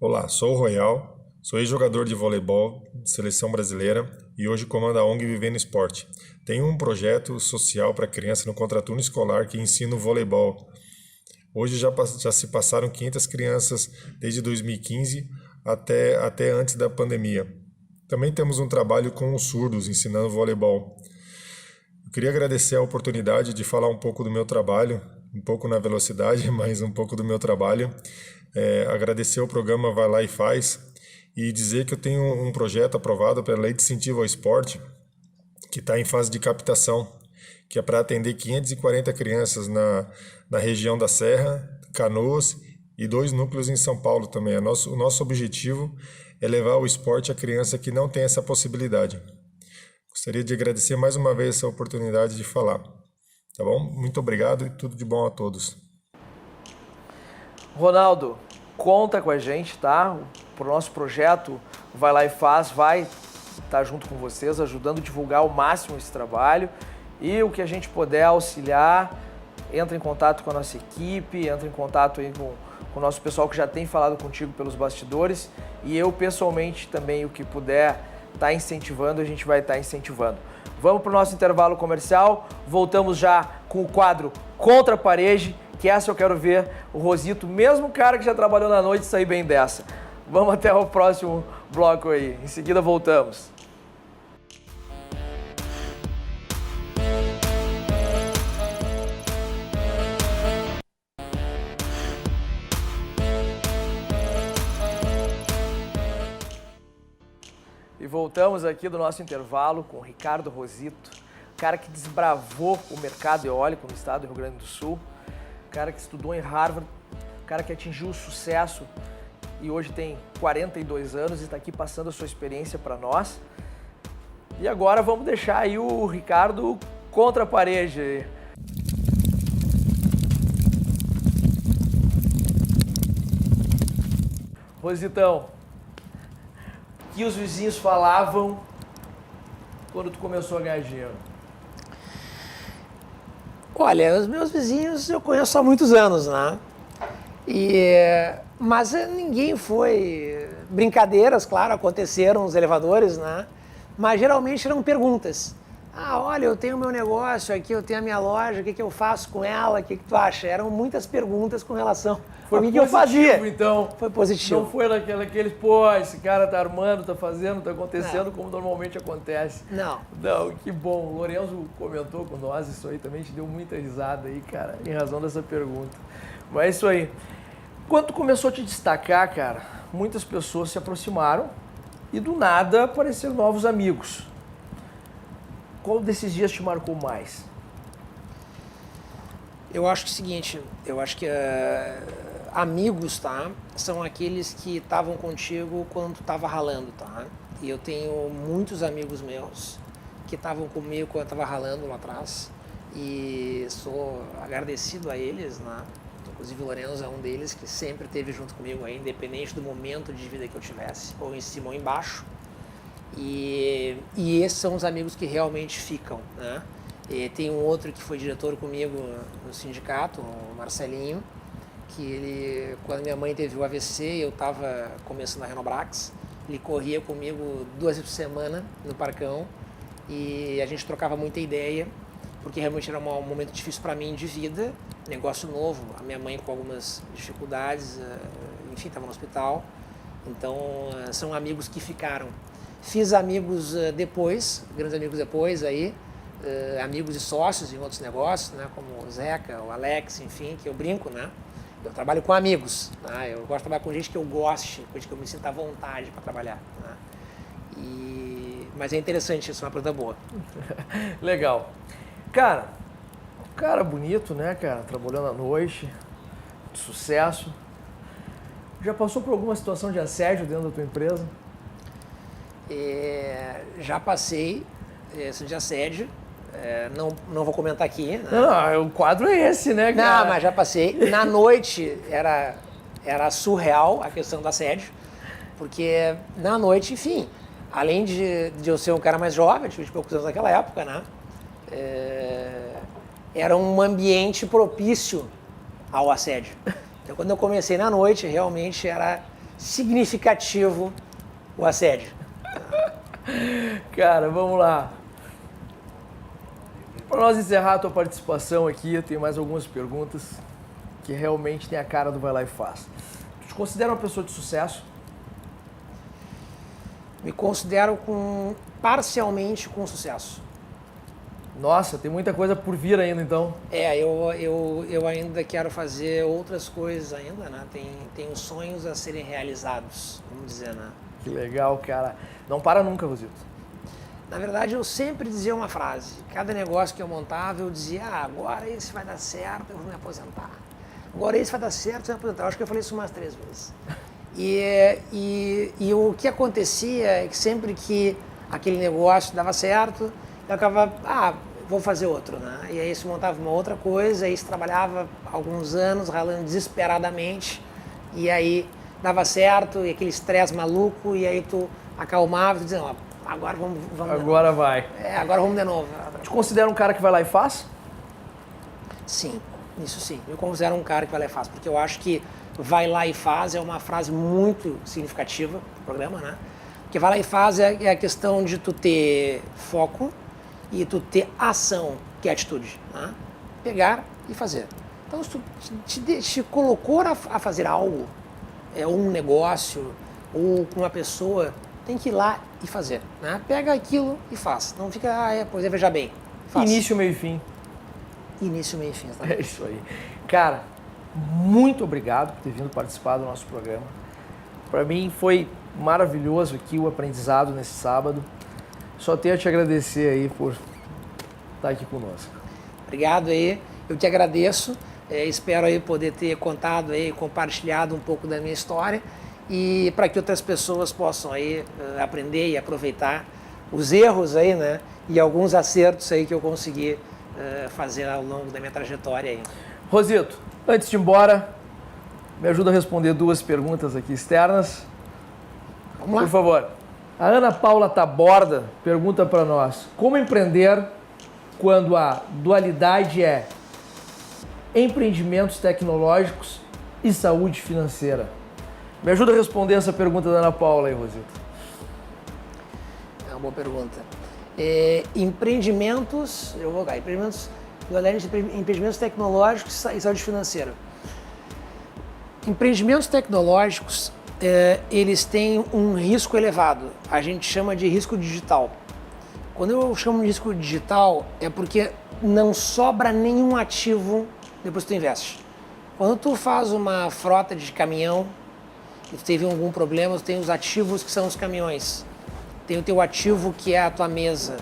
S4: Olá, sou o Royal, sou ex-jogador de voleibol de seleção brasileira e hoje comando a ONG Vivendo Esporte. Tenho um projeto social para criança no contraturno escolar que ensina o voleibol. Hoje já se passaram 500 crianças desde 2015 até antes da pandemia. Também temos um trabalho com os surdos, ensinando voleibol. Eu queria agradecer a oportunidade de falar um pouco do meu trabalho, um pouco na velocidade, mas um pouco do meu trabalho. Agradecer ao programa Vai Lá e Faz e dizer que eu tenho um projeto aprovado pela Lei de Incentivo ao Esporte, que está em fase de captação, que é para atender 540 crianças na região da Serra, Canoas e 2 núcleos em São Paulo também. O nosso objetivo é levar o esporte à criança que não tem essa possibilidade. Gostaria de agradecer mais uma vez essa oportunidade de falar. Tá bom? Muito obrigado e tudo de bom a todos.
S1: Ronaldo, conta com a gente, tá? Pro nosso projeto Vai Lá e Faz, vai estar junto com vocês, ajudando a divulgar ao máximo esse trabalho. E o que a gente puder auxiliar, entra em contato com a nossa equipe, entra em contato aí com o nosso pessoal que já tem falado contigo pelos bastidores. E eu, pessoalmente, também, o que puder estar incentivando, a gente vai estar incentivando. Vamos para o nosso intervalo comercial, voltamos já com o quadro Contra a Parede, que essa eu quero ver o Rosito, mesmo cara que já trabalhou na noite, sair bem dessa. Vamos até o próximo bloco aí, em seguida voltamos. E voltamos aqui do nosso intervalo com o Ricardo Rosito, cara que desbravou o mercado eólico no estado do Rio Grande do Sul, cara que estudou em Harvard, cara que atingiu o sucesso e hoje tem 42 anos e está aqui passando a sua experiência para nós. E agora vamos deixar aí o Ricardo contra a parede. Rositão, o que os vizinhos falavam quando tu começou a ganhar dinheiro?
S2: Olha, os meus vizinhos eu conheço há muitos anos, né? Mas ninguém foi... Brincadeiras, claro, aconteceram nos elevadores, né? Mas geralmente eram perguntas. Ah, olha, eu tenho meu negócio aqui, eu tenho a minha loja, o que eu faço com ela, o que tu acha? Eram muitas perguntas com relação
S1: Foi
S2: ao que eu fazia.
S1: Então.
S2: Foi positivo.
S1: Não foi naqueles, pô, esse cara tá armando, tá fazendo, tá acontecendo como normalmente acontece.
S2: Não.
S1: Não, que bom. O Lorenzo comentou com nós isso aí também, te deu muita risada aí, cara, em razão dessa pergunta. Mas é isso aí. Quando tu começou a te destacar, cara, muitas pessoas se aproximaram e do nada apareceram novos amigos. Qual desses dias te marcou mais?
S2: Eu acho que é o seguinte, eu acho que amigos, tá? São aqueles que estavam contigo quando tu tava ralando, tá? E eu tenho muitos amigos meus que estavam comigo quando eu tava ralando lá atrás e sou agradecido a eles, né? Inclusive o Lorenzo é um deles que sempre esteve junto comigo aí, independente do momento de vida que eu tivesse, ou em cima ou embaixo. E esses são os amigos que realmente ficam, né? E tem um outro que foi diretor comigo no sindicato, o Marcelinho, que ele, quando minha mãe teve o AVC, eu estava começando a Renobrax, ele corria comigo 2 vezes por semana no Parcão e a gente trocava muita ideia, porque realmente era um momento difícil para mim de vida, negócio novo, a minha mãe com algumas dificuldades, enfim, estava no hospital, então são amigos que ficaram. Fiz amigos depois, grandes amigos depois aí, amigos e sócios em outros negócios, né, como o Zeca, o Alex, enfim, que eu brinco, né? Eu trabalho com amigos, né? Eu gosto de trabalhar com gente que eu goste, com gente que eu me sinta à vontade para trabalhar, né? Mas é interessante isso, é uma pergunta boa.
S1: Legal. Cara bonito, né, cara? Trabalhando à noite, de sucesso. Já passou por alguma situação de assédio dentro da tua empresa?
S2: Já passei isso de assédio. Não vou comentar aqui. Né?
S1: Não, o quadro é esse, né, cara?
S2: Não, mas já passei. Na noite era surreal a questão do assédio, porque na noite, enfim, além de eu ser um cara mais jovem, tive poucos anos naquela época, né? Era um ambiente propício ao assédio. Então, quando eu comecei na noite, realmente era significativo o assédio.
S1: Cara, vamos lá. Para nós encerrar a tua participação aqui, eu tenho mais algumas perguntas que realmente tem a cara do Vai Lá e Faz. Tu te considera uma pessoa de sucesso?
S2: Me considero parcialmente com sucesso.
S1: Nossa, tem muita coisa por vir ainda, então.
S2: Eu ainda quero fazer outras coisas ainda, né? Tenho sonhos a serem realizados, vamos dizer, né?
S1: Que legal, cara. Não para nunca, Rosito.
S2: Na verdade, eu sempre dizia uma frase. Cada negócio que eu montava, eu dizia, agora esse vai dar certo, eu vou me aposentar. Agora esse vai dar certo, eu vou me aposentar. Eu acho que eu falei isso umas 3 vezes. E o que acontecia é que sempre que aquele negócio dava certo, eu acabava, vou fazer outro, né? E aí se montava uma outra coisa, aí se trabalhava alguns anos ralando desesperadamente, e aí dava certo, e aquele estresse maluco, e aí tu acalmava e dizia, agora vamos
S1: agora vai.
S2: Agora vamos de novo.
S1: Te considera um cara que vai lá e faz?
S2: Sim, isso sim. Eu considero um cara que vai lá e faz, porque eu acho que vai lá e faz é uma frase muito significativa do programa, né? Porque vai lá e faz é a questão de tu ter foco e tu ter ação, que é atitude, né? Pegar e fazer. Então, se tu te colocou a fazer algo, um negócio, ou com uma pessoa, tem que ir lá e fazer, né? Pega aquilo e faz. Não fica, veja bem. Faz.
S1: Início, meio e fim.
S2: Início, meio e fim. Tá?
S1: É isso aí. Cara, muito obrigado por ter vindo participar do nosso programa. Para mim foi maravilhoso aqui o aprendizado nesse sábado. Só tenho a te agradecer aí por estar aqui conosco.
S2: Obrigado aí, eu te agradeço. Espero aí poder ter contado aí, compartilhado um pouco da minha história e para que outras pessoas possam aí aprender e aproveitar os erros aí, né? E alguns acertos aí que eu consegui fazer ao longo da minha trajetória aí.
S1: Rosito, antes de ir embora, me ajuda a responder 2 perguntas aqui externas.
S2: Vamos lá.
S1: Por favor. A Ana Paula Taborda pergunta para nós: como empreender quando a dualidade é empreendimentos tecnológicos e saúde financeira? Me ajuda a responder essa pergunta da Ana Paula aí, Rosito.
S2: É uma boa pergunta. Empreendimentos tecnológicos e saúde financeira. Empreendimentos tecnológicos, eles têm um risco elevado. A gente chama de risco digital. Quando eu chamo de risco digital, é porque não sobra nenhum ativo depois que tu investe. Quando tu faz uma frota de caminhão e tu teve algum problema, tu tem os ativos que são os caminhões. Tem o teu ativo que é a tua mesa.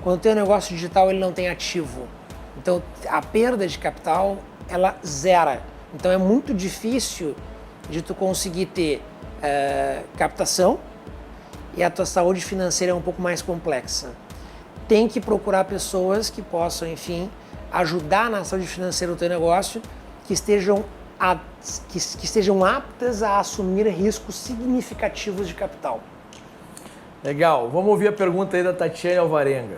S2: Quando tem um negócio digital, ele não tem ativo. Então, a perda de capital, ela zera. Então, é muito difícil de tu conseguir ter captação e a tua saúde financeira é um pouco mais complexa. Tem que procurar pessoas que possam, enfim, ajudar na saúde financeira do teu negócio, que estejam aptas a assumir riscos significativos de capital.
S1: Legal. Vamos ouvir a pergunta aí da Tatiane Alvarenga.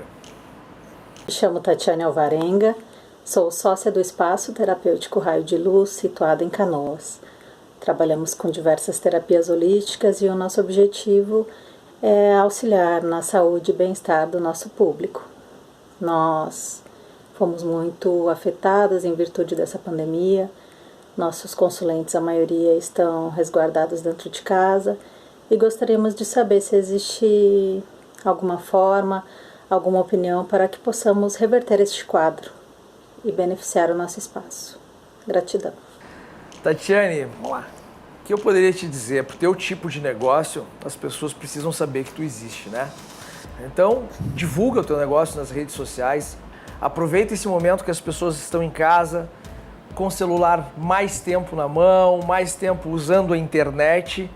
S5: Me chamo Tatiane Alvarenga, sou sócia do Espaço Terapêutico Raio de Luz, situado em Canoas. Trabalhamos com diversas terapias holísticas e o nosso objetivo é auxiliar na saúde e bem-estar do nosso público. Nós fomos muito afetadas em virtude dessa pandemia. Nossos consulentes, a maioria, estão resguardados dentro de casa e gostaríamos de saber se existe alguma forma, alguma opinião para que possamos reverter este quadro e beneficiar o nosso espaço. Gratidão.
S1: Tatiane, vamos lá. O que eu poderia te dizer? Para o teu tipo de negócio, as pessoas precisam saber que tu existe, né? Então, divulga o teu negócio nas redes sociais, aproveita esse momento que as pessoas estão em casa, com o celular mais tempo na mão, mais tempo usando a internet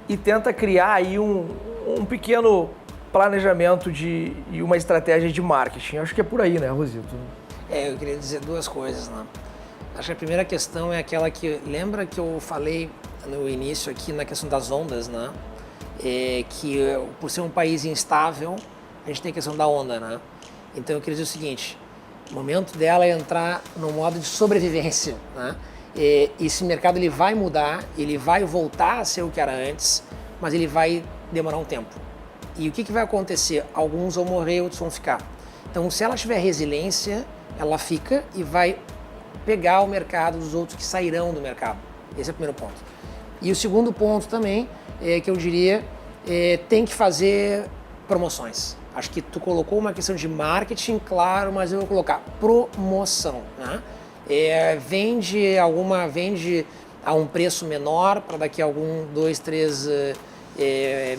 S1: e tenta criar aí um pequeno planejamento e uma estratégia de marketing. Acho que é por aí, né, Rosito?
S2: Eu queria dizer duas coisas, né? Acho que a primeira questão é aquela que... Lembra que eu falei no início aqui na questão das ondas, né? Que por ser um país instável, a gente tem a questão da onda, né? Então eu queria dizer o seguinte, o momento dela é entrar no modo de sobrevivência, né? Esse mercado ele vai mudar, ele vai voltar a ser o que era antes, mas ele vai demorar um tempo. E o que vai acontecer? Alguns vão morrer, outros vão ficar. Então, se ela tiver resiliência, ela fica e vai pegar o mercado dos outros que sairão do mercado. Esse é o primeiro ponto. E o segundo ponto também, que eu diria, tem que fazer promoções. Acho que tu colocou uma questão de marketing, claro, mas eu vou colocar promoção, né? Vende a um preço menor para daqui a 2, 3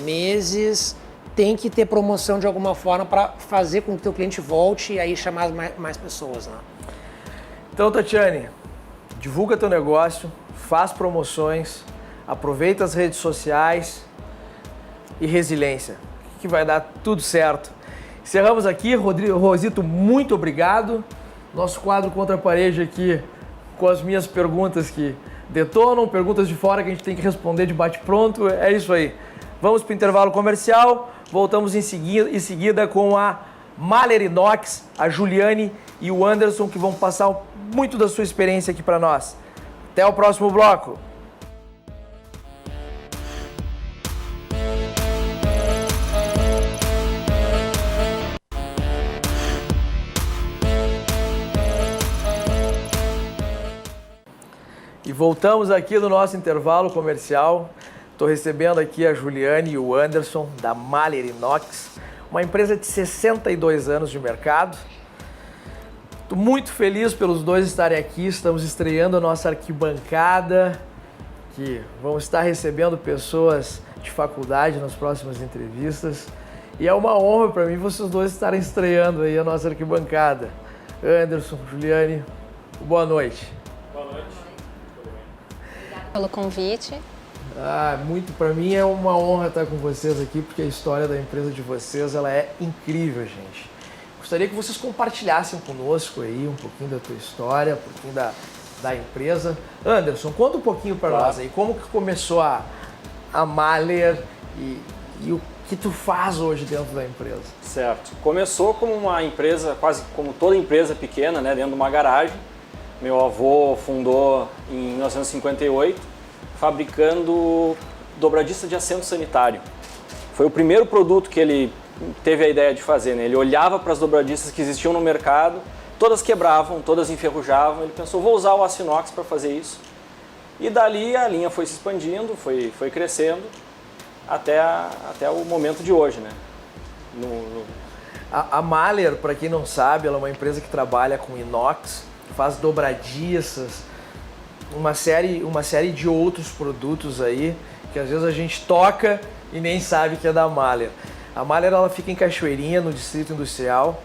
S2: meses. Tem que ter promoção de alguma forma para fazer com que o teu cliente volte e aí chamar mais pessoas, né?
S1: Então, Tatiane, divulga teu negócio, faz promoções, aproveita as redes sociais e resiliência, que vai dar tudo certo. Encerramos aqui. Rosito, muito obrigado. Nosso quadro Contra a Parede aqui com as minhas perguntas que detonam, perguntas de fora que a gente tem que responder de bate-pronto. É isso aí. Vamos para o intervalo comercial, voltamos em seguida com a Mahler Inox, a Juliane e o Anderson, que vão passar muito da sua experiência aqui para nós. Até o próximo bloco. E voltamos aqui no nosso intervalo comercial. Estou recebendo aqui a Juliane e o Anderson da Mahler Inox, uma empresa de 62 anos de mercado. Estou muito feliz pelos dois estarem aqui. Estamos estreando a nossa arquibancada, que vamos estar recebendo pessoas de faculdade nas próximas entrevistas. E é uma honra para mim vocês dois estarem estreando aí a nossa arquibancada. Anderson, Juliane, boa noite.
S6: Boa noite.
S7: Obrigada pelo convite.
S1: Muito, para mim é uma honra estar com vocês aqui, porque a história da empresa de vocês ela é incrível, gente. Gostaria que vocês compartilhassem conosco aí um pouquinho da tua história, um pouquinho da empresa. Anderson, conta um pouquinho para nós aí, como que começou a Mahler e o que tu faz hoje dentro da empresa?
S6: Certo. Começou como uma empresa, quase como toda empresa pequena, né, dentro de uma garagem. Meu avô fundou em 1958, fabricando dobradiça de assento sanitário. Foi o primeiro produto que ele teve a ideia de fazer, né? Ele olhava para as dobradiças que existiam no mercado, todas quebravam, todas enferrujavam. Ele pensou, vou usar o aço inox para fazer isso. E dali a linha foi se expandindo, foi crescendo até o momento de hoje, né?
S1: A Mahler, para quem não sabe, ela é uma empresa que trabalha com inox, faz dobradiças, uma série de outros produtos aí que às vezes a gente toca e nem sabe que é da Mahler. A Mahler ela fica em Cachoeirinha, no Distrito Industrial,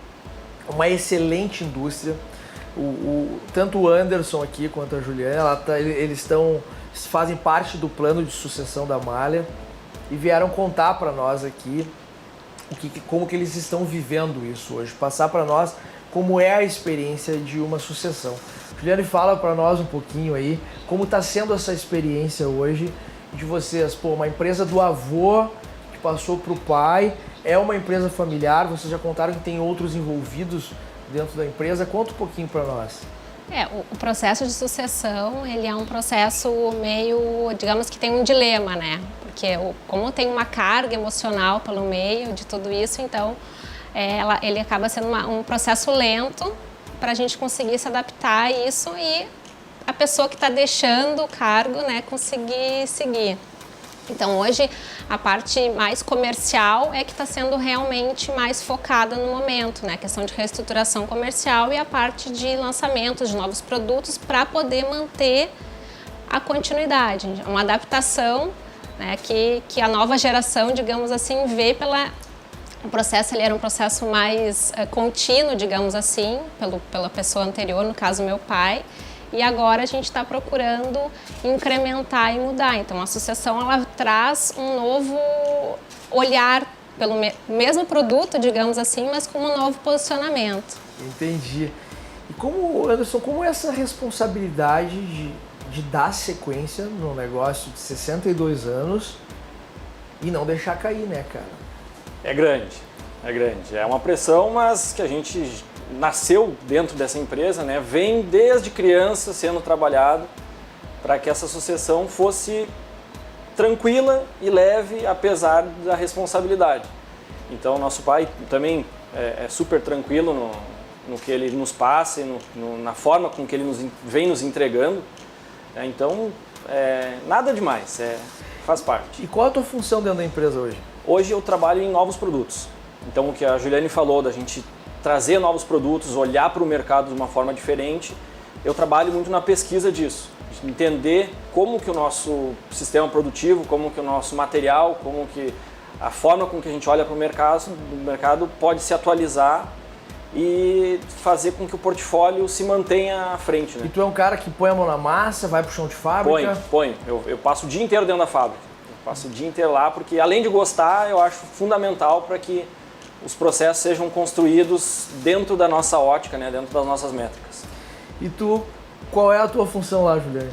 S1: uma excelente indústria. Tanto o Anderson aqui quanto a Juliana, eles fazem parte do plano de sucessão da Mahler e vieram contar para nós aqui como que eles estão vivendo isso hoje, passar para nós como é a experiência de uma sucessão. Juliane, fala para nós um pouquinho aí como está sendo essa experiência hoje de vocês. Uma empresa do avô que passou para o pai, é uma empresa familiar, vocês já contaram que tem outros envolvidos dentro da empresa. Conta um pouquinho para nós.
S7: O processo de sucessão, ele é um processo meio, digamos que tem um dilema, né? Porque como tem uma carga emocional pelo meio de tudo isso, então ele acaba sendo um processo lento para a gente conseguir se adaptar a isso e a pessoa que está deixando o cargo, né, conseguir seguir. Então hoje a parte mais comercial é que está sendo realmente mais focada no momento, né? A questão de reestruturação comercial e a parte de lançamentos de novos produtos para poder manter a continuidade, uma adaptação, né? Que a nova geração, digamos assim, vê o processo. Ele era um processo mais contínuo, digamos assim, pela pessoa anterior, no caso meu pai. E agora a gente está procurando incrementar e mudar. Então a associação ela traz um novo olhar pelo mesmo produto, digamos assim, mas com um novo posicionamento.
S1: Entendi. E como, Anderson, como é essa responsabilidade de dar sequência num negócio de 62 anos e não deixar cair, né, cara?
S6: É grande, é grande. É uma pressão, mas que a gente nasceu dentro dessa empresa, né? Vem desde criança sendo trabalhado para que essa associação fosse tranquila e leve, apesar da responsabilidade. Então, nosso pai também é super tranquilo no que ele nos passa e na forma com que ele vem nos entregando. Então, nada demais, faz parte.
S1: E qual é a tua função dentro da empresa hoje?
S6: Hoje eu trabalho em novos produtos. Então, o que a Juliane falou da gente trazer novos produtos, olhar para o mercado de uma forma diferente, eu trabalho muito na pesquisa disso, de entender como que o nosso sistema produtivo, como que o nosso material, como que a forma com que a gente olha para o mercado pode se atualizar e fazer com que o portfólio se mantenha à frente, né?
S1: E tu é um cara que põe a mão na massa, vai pro chão de fábrica?
S6: Ponho. Eu passo o dia inteiro dentro da fábrica. Eu passo o dia inteiro lá porque, além de gostar, eu acho fundamental para que os processos sejam construídos dentro da nossa ótica, né? Dentro das nossas métricas.
S1: E tu, qual é a tua função lá, Juliane?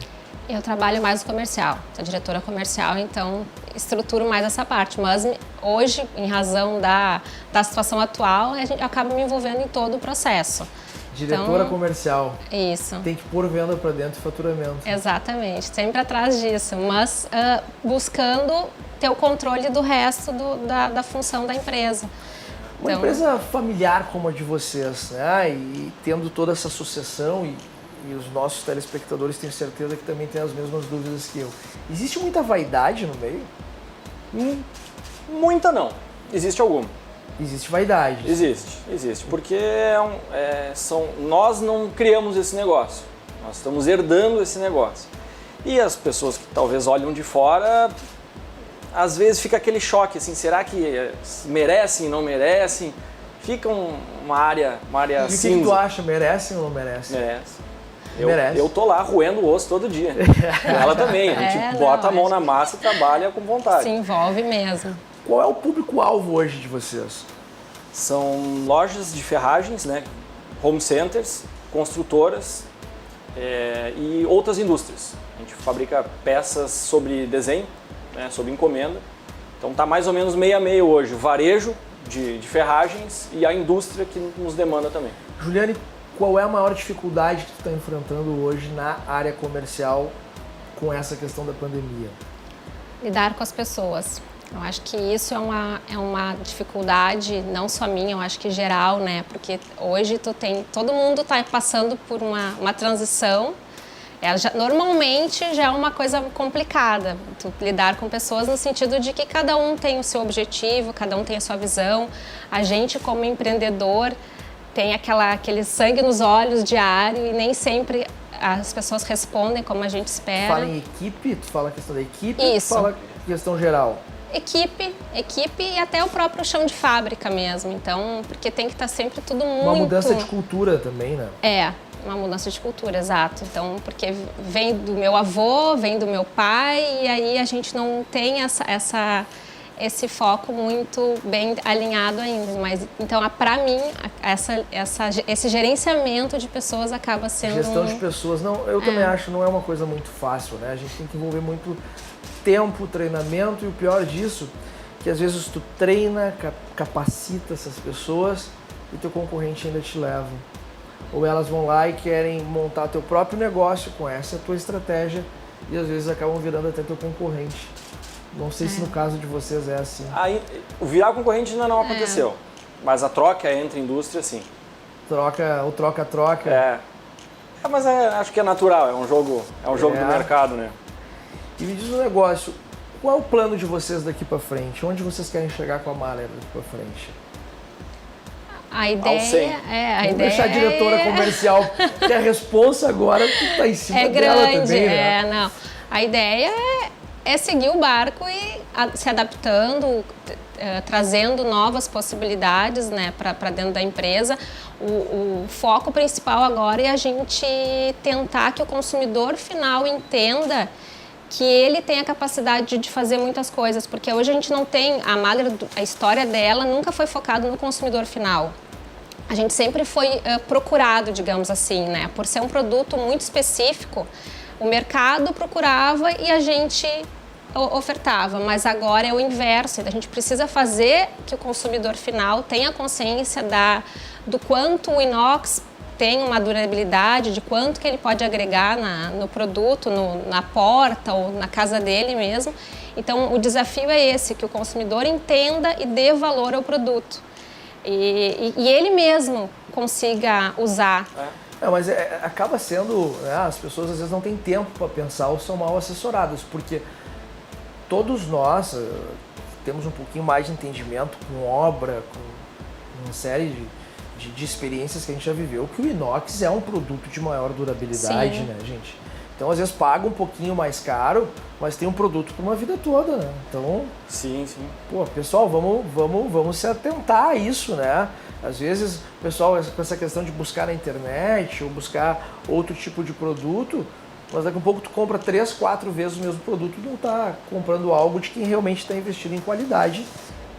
S7: Eu trabalho mais no comercial, sou diretora comercial, então estruturo mais essa parte. Mas hoje, em razão da situação atual, a gente acaba me envolvendo em todo o processo.
S1: Diretora comercial.
S7: Isso.
S1: Tem que pôr venda para dentro e faturamento.
S7: Exatamente, sempre atrás disso, mas buscando ter o controle do resto da função da empresa.
S1: Uma empresa familiar como a de vocês, né? E tendo toda essa associação e os nossos telespectadores tenho certeza que também têm as mesmas dúvidas que eu. Existe muita vaidade no meio?
S6: Muita não. Existe alguma.
S1: Existe vaidade.
S6: Existe. Porque nós não criamos esse negócio. Nós estamos herdando esse negócio. E as pessoas que talvez olham de fora, às vezes fica aquele choque, assim, será que merecem, não merecem? Fica uma área cinza.
S1: E o que tu acha? Merecem ou não merecem?
S6: Merece. Eu tô lá roendo o osso todo dia. Ela também. A gente bota a mão na massa e trabalha com vontade.
S7: Se envolve mesmo.
S1: Qual é o público-alvo hoje de vocês?
S6: São lojas de ferragens, né? Home centers, construtoras e outras indústrias. A gente fabrica peças sobre desenho, né? Sob encomenda. Então está mais ou menos meio a meio hoje. O varejo de ferragens e a indústria que nos demanda também.
S1: Juliane, qual é a maior dificuldade que tu está enfrentando hoje na área comercial com essa questão da pandemia?
S7: Lidar com as pessoas. Eu acho que isso é uma dificuldade, não só minha, eu acho que geral, né? Porque hoje todo mundo está passando por uma transição. Normalmente já é uma coisa complicada, tu lidar com pessoas no sentido de que cada um tem o seu objetivo, cada um tem a sua visão. A gente, como empreendedor, tem aquele sangue nos olhos diário e nem sempre as pessoas respondem como a gente espera.
S1: Fala em equipe? Tu fala a questão da equipe?
S7: Isso.
S1: Ou tu fala questão geral?
S7: Equipe e até o próprio chão de fábrica mesmo. Então, porque tem que estar sempre tudo muito...
S1: Uma mudança de cultura também, né?
S7: Uma mudança de cultura, exato. Então, porque vem do meu avô, vem do meu pai, e aí a gente não tem esse foco muito bem alinhado ainda. Mas, então, para mim, esse gerenciamento de pessoas acaba sendo...
S1: Gestão de pessoas, não, eu também acho, não é uma coisa muito fácil, né? A gente tem que envolver muito tempo, treinamento, e o pior disso, que às vezes tu treina, capacita essas pessoas e teu concorrente ainda te leva. Ou elas vão lá e querem montar teu próprio negócio com essa tua estratégia e às vezes acabam virando até teu concorrente. Não sei se no caso de vocês é assim.
S6: Aí, o virar concorrente ainda não aconteceu, mas a troca entre indústria, sim.
S1: Troca-troca.
S6: Mas acho que é natural, é um jogo do mercado, né?
S1: E me diz um negócio, qual é o plano de vocês daqui para frente? Onde vocês querem chegar com a Mahler daqui para frente?
S7: A ideia
S1: Vamos deixar a diretora comercial ter a responsa agora, que está em cima dela também, né?
S7: Não. A ideia é seguir o barco e se adaptando, trazendo novas possibilidades, né, para dentro da empresa. O foco principal agora é a gente tentar que o consumidor final entenda que ele tem a capacidade de fazer muitas coisas, porque hoje a gente não tem, a Mahler, a história dela nunca foi focada no consumidor final. A gente sempre foi procurado, digamos assim, né? Por ser um produto muito específico, o mercado procurava e a gente ofertava, mas agora é o inverso. A gente precisa fazer que o consumidor final tenha consciência do quanto o inox tem uma durabilidade, de quanto que ele pode agregar no produto, na porta ou na casa dele mesmo. Então, o desafio é esse, que o consumidor entenda e dê valor ao produto. E ele mesmo consiga usar.
S1: Mas acaba sendo, né, as pessoas às vezes não têm tempo para pensar ou são mal assessoradas, porque todos nós temos um pouquinho mais de entendimento com obra, com uma série de experiências que a gente já viveu, que o inox é um produto de maior durabilidade,
S7: Sim.
S1: né, gente? Então, às vezes, paga um pouquinho mais caro, mas tem um produto para uma vida toda, né? Então,
S6: sim.
S1: Pô, pessoal, vamos se atentar a isso, né? Às vezes, o pessoal, com essa questão de buscar na internet ou buscar outro tipo de produto, mas daqui a pouco tu compra 3, 4 vezes o mesmo produto e não tá comprando algo de quem realmente está investindo em qualidade,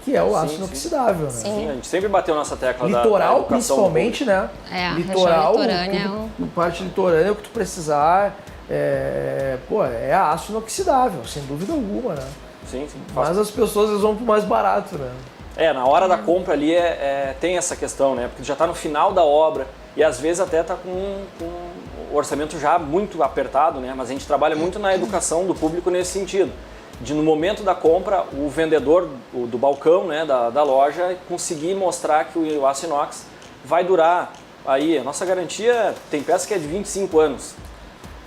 S1: que é o aço inoxidável, né?
S6: Sim, a gente sempre bateu nessa tecla
S1: litoral,
S6: da
S1: principalmente, né?
S7: A
S1: Litoral,
S7: região litorânea
S1: parte litorânea, o que tu precisar é aço inoxidável, sem dúvida alguma, né?
S6: Sim.
S1: Mas as pessoas eles vão pro mais barato, né?
S6: Na hora da compra ali tem essa questão, né? Porque já está no final da obra e às vezes até está com o orçamento já muito apertado, né? Mas a gente trabalha muito na educação do público nesse sentido. De no momento da compra, o vendedor do balcão, né, da loja, conseguir mostrar que o aço inox vai durar aí. A nossa garantia tem peça que é de 25 anos.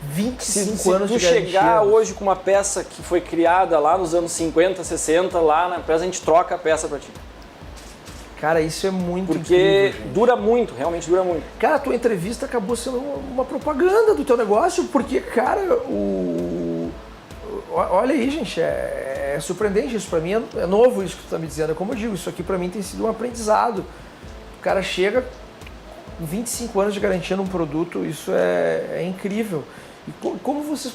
S1: 25 anos de garantia.
S6: Se tu chegar hoje com uma peça que foi criada lá nos anos 50, 60, lá na empresa a gente troca a peça para ti.
S1: Cara, isso é muito
S6: Porque
S1: incrível,
S6: dura muito, realmente dura muito.
S1: Cara, a tua entrevista acabou sendo uma propaganda do teu negócio, porque, cara, olha aí, gente, é surpreendente isso. Pra mim é novo isso que tu tá me dizendo. É como eu digo, isso aqui pra mim tem sido um aprendizado. O cara chega com 25 anos de garantia num produto, isso é incrível. E como vocês...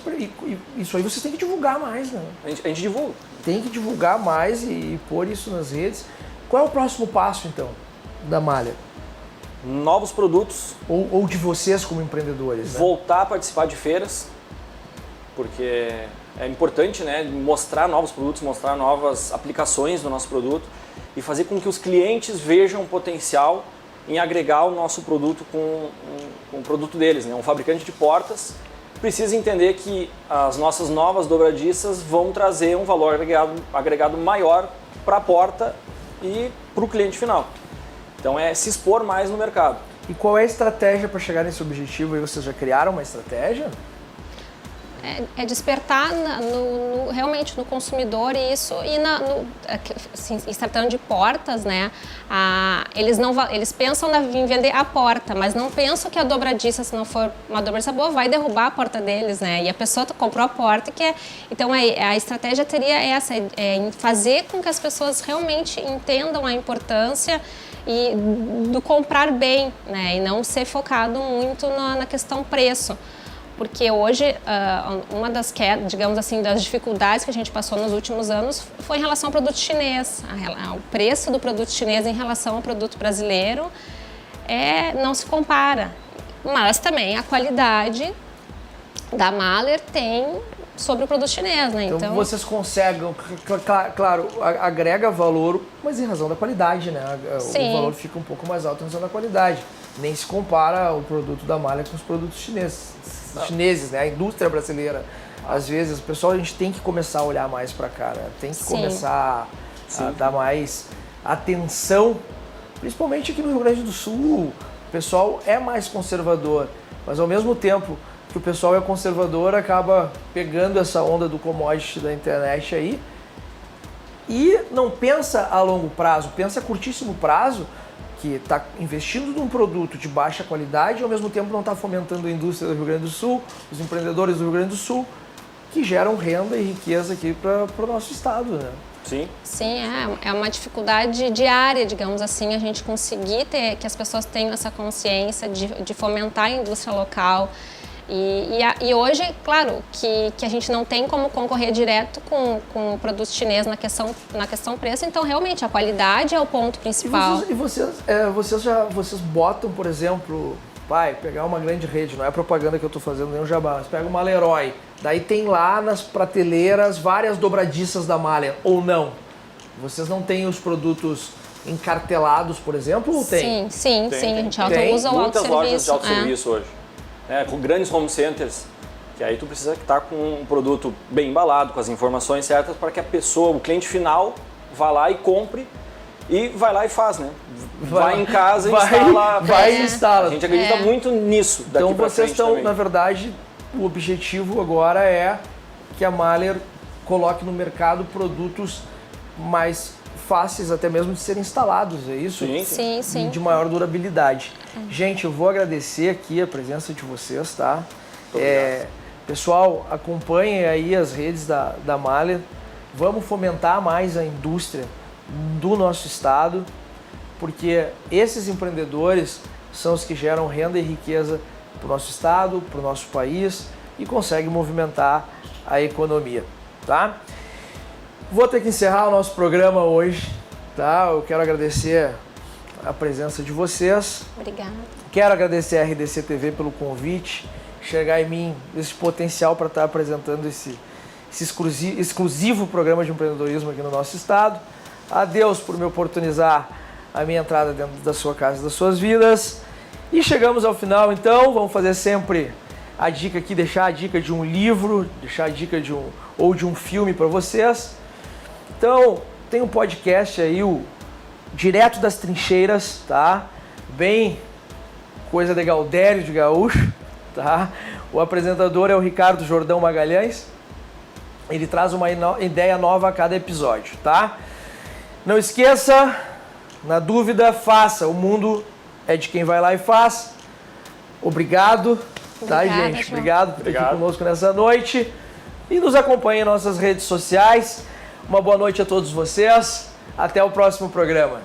S1: Isso aí vocês têm que divulgar mais, né?
S6: A gente divulga.
S1: Tem que divulgar mais e pôr isso nas redes. Qual é o próximo passo, então, da Mahler?
S6: Novos produtos.
S1: Ou de vocês como empreendedores, né?
S6: Voltar a participar de feiras, porque é importante, né, mostrar novos produtos, mostrar novas aplicações do nosso produto e fazer com que os clientes vejam o potencial em agregar o nosso produto com o produto deles, né? Um fabricante de portas precisa entender que as nossas novas dobradiças vão trazer um valor agregado maior para a porta e para o cliente final. Então é se expor mais no mercado.
S1: E qual é a estratégia para chegar nesse objetivo? Aí vocês já criaram uma estratégia?
S7: É despertar realmente no consumidor isso e assim, se tratando de portas, né? Eles pensam em vender a porta, mas não pensam que a dobradiça, se não for uma dobradiça boa, vai derrubar a porta deles, né? E a pessoa comprou a porta então a estratégia teria essa, em fazer com que as pessoas realmente entendam a importância do comprar bem, né? E não ser focado muito na questão preço. Porque hoje, uma das, digamos assim, das dificuldades que a gente passou nos últimos anos foi em relação ao produto chinês. O preço do produto chinês em relação ao produto brasileiro não se compara. Mas também a qualidade da Mahler tem sobre o produto chinês, né?
S1: Então vocês conseguem, claro, agrega valor, mas em razão da qualidade, né?
S7: Sim.
S1: O valor fica um pouco mais alto em razão da qualidade. Nem se compara o produto da Mahler com os produtos chineses, né? A indústria brasileira. Às vezes, o pessoal, a gente tem que começar a olhar mais para cá, né? Tem que começar a dar mais atenção, principalmente aqui no Rio Grande do Sul. O pessoal é mais conservador, mas ao mesmo tempo que o pessoal é conservador, acaba pegando essa onda do commodity da internet aí e não pensa a longo prazo, pensa a curtíssimo prazo, que está investindo num produto de baixa qualidade e ao mesmo tempo não está fomentando a indústria do Rio Grande do Sul, os empreendedores do Rio Grande do Sul, que geram renda e riqueza aqui para o nosso estado, né?
S6: Sim.
S7: Sim, é uma dificuldade diária, digamos assim, a gente conseguir que as pessoas tenham essa consciência de fomentar a indústria local. E hoje, claro, que a gente não tem como concorrer direto com o produto chinês na questão preço, então realmente a qualidade é o ponto principal.
S1: E vocês botam, por exemplo, pegar uma grande rede, não é propaganda que eu estou fazendo nem um jabá, mas pega uma Leroy, daí tem lá nas prateleiras várias dobradiças da malha, ou não? Vocês não têm os produtos encartelados, por exemplo, ou tem?
S7: Sim, a gente usa o
S6: muitas lojas de
S7: autosserviço.
S6: autosserviço hoje. Com grandes home centers, que aí tu precisa estar com um produto bem embalado, com as informações certas para que a pessoa, o cliente final, vá lá e compre e vai lá e faz, né? Vai em casa e instala.
S1: Vai e instala.
S6: A gente acredita muito nisso daqui
S1: Então
S6: pra
S1: vocês
S6: frente
S1: estão,
S6: também.
S1: na verdade, o objetivo agora é que a Mahler coloque no mercado produtos mais fáceis até mesmo de serem instalados, é isso?
S7: Sim.
S1: De maior durabilidade. Gente, eu vou agradecer aqui a presença de vocês, tá? Pessoal, acompanhem aí as redes da Mahler. Vamos fomentar mais a indústria do nosso estado, porque esses empreendedores são os que geram renda e riqueza para o nosso estado, para o nosso país e conseguem movimentar a economia, tá? Vou ter que encerrar o nosso programa hoje, tá? Eu quero agradecer a presença de vocês.
S7: Obrigada.
S1: Quero agradecer a RDC TV pelo convite, enxergar em mim esse potencial para estar apresentando esse exclusivo programa de empreendedorismo aqui no nosso estado. A Deus por me oportunizar a minha entrada dentro da sua casa e das suas vidas. E chegamos ao final, então, vamos fazer sempre a dica aqui, deixar a dica de um livro, deixar a dica de um filme para vocês. Então, tem um podcast aí, o Direto das Trincheiras, tá? Bem coisa de Gaudério de Gaúcho, tá? O apresentador é o Ricardo Jordão Magalhães. Ele traz uma ideia nova a cada episódio, tá? Não esqueça, na dúvida, faça. O mundo é de quem vai lá e faz. Obrigado, tá, gente?
S7: João.
S1: Obrigado por estar aqui conosco nessa noite. E nos acompanhe em nossas redes sociais. Uma boa noite a todos vocês. Até o próximo programa.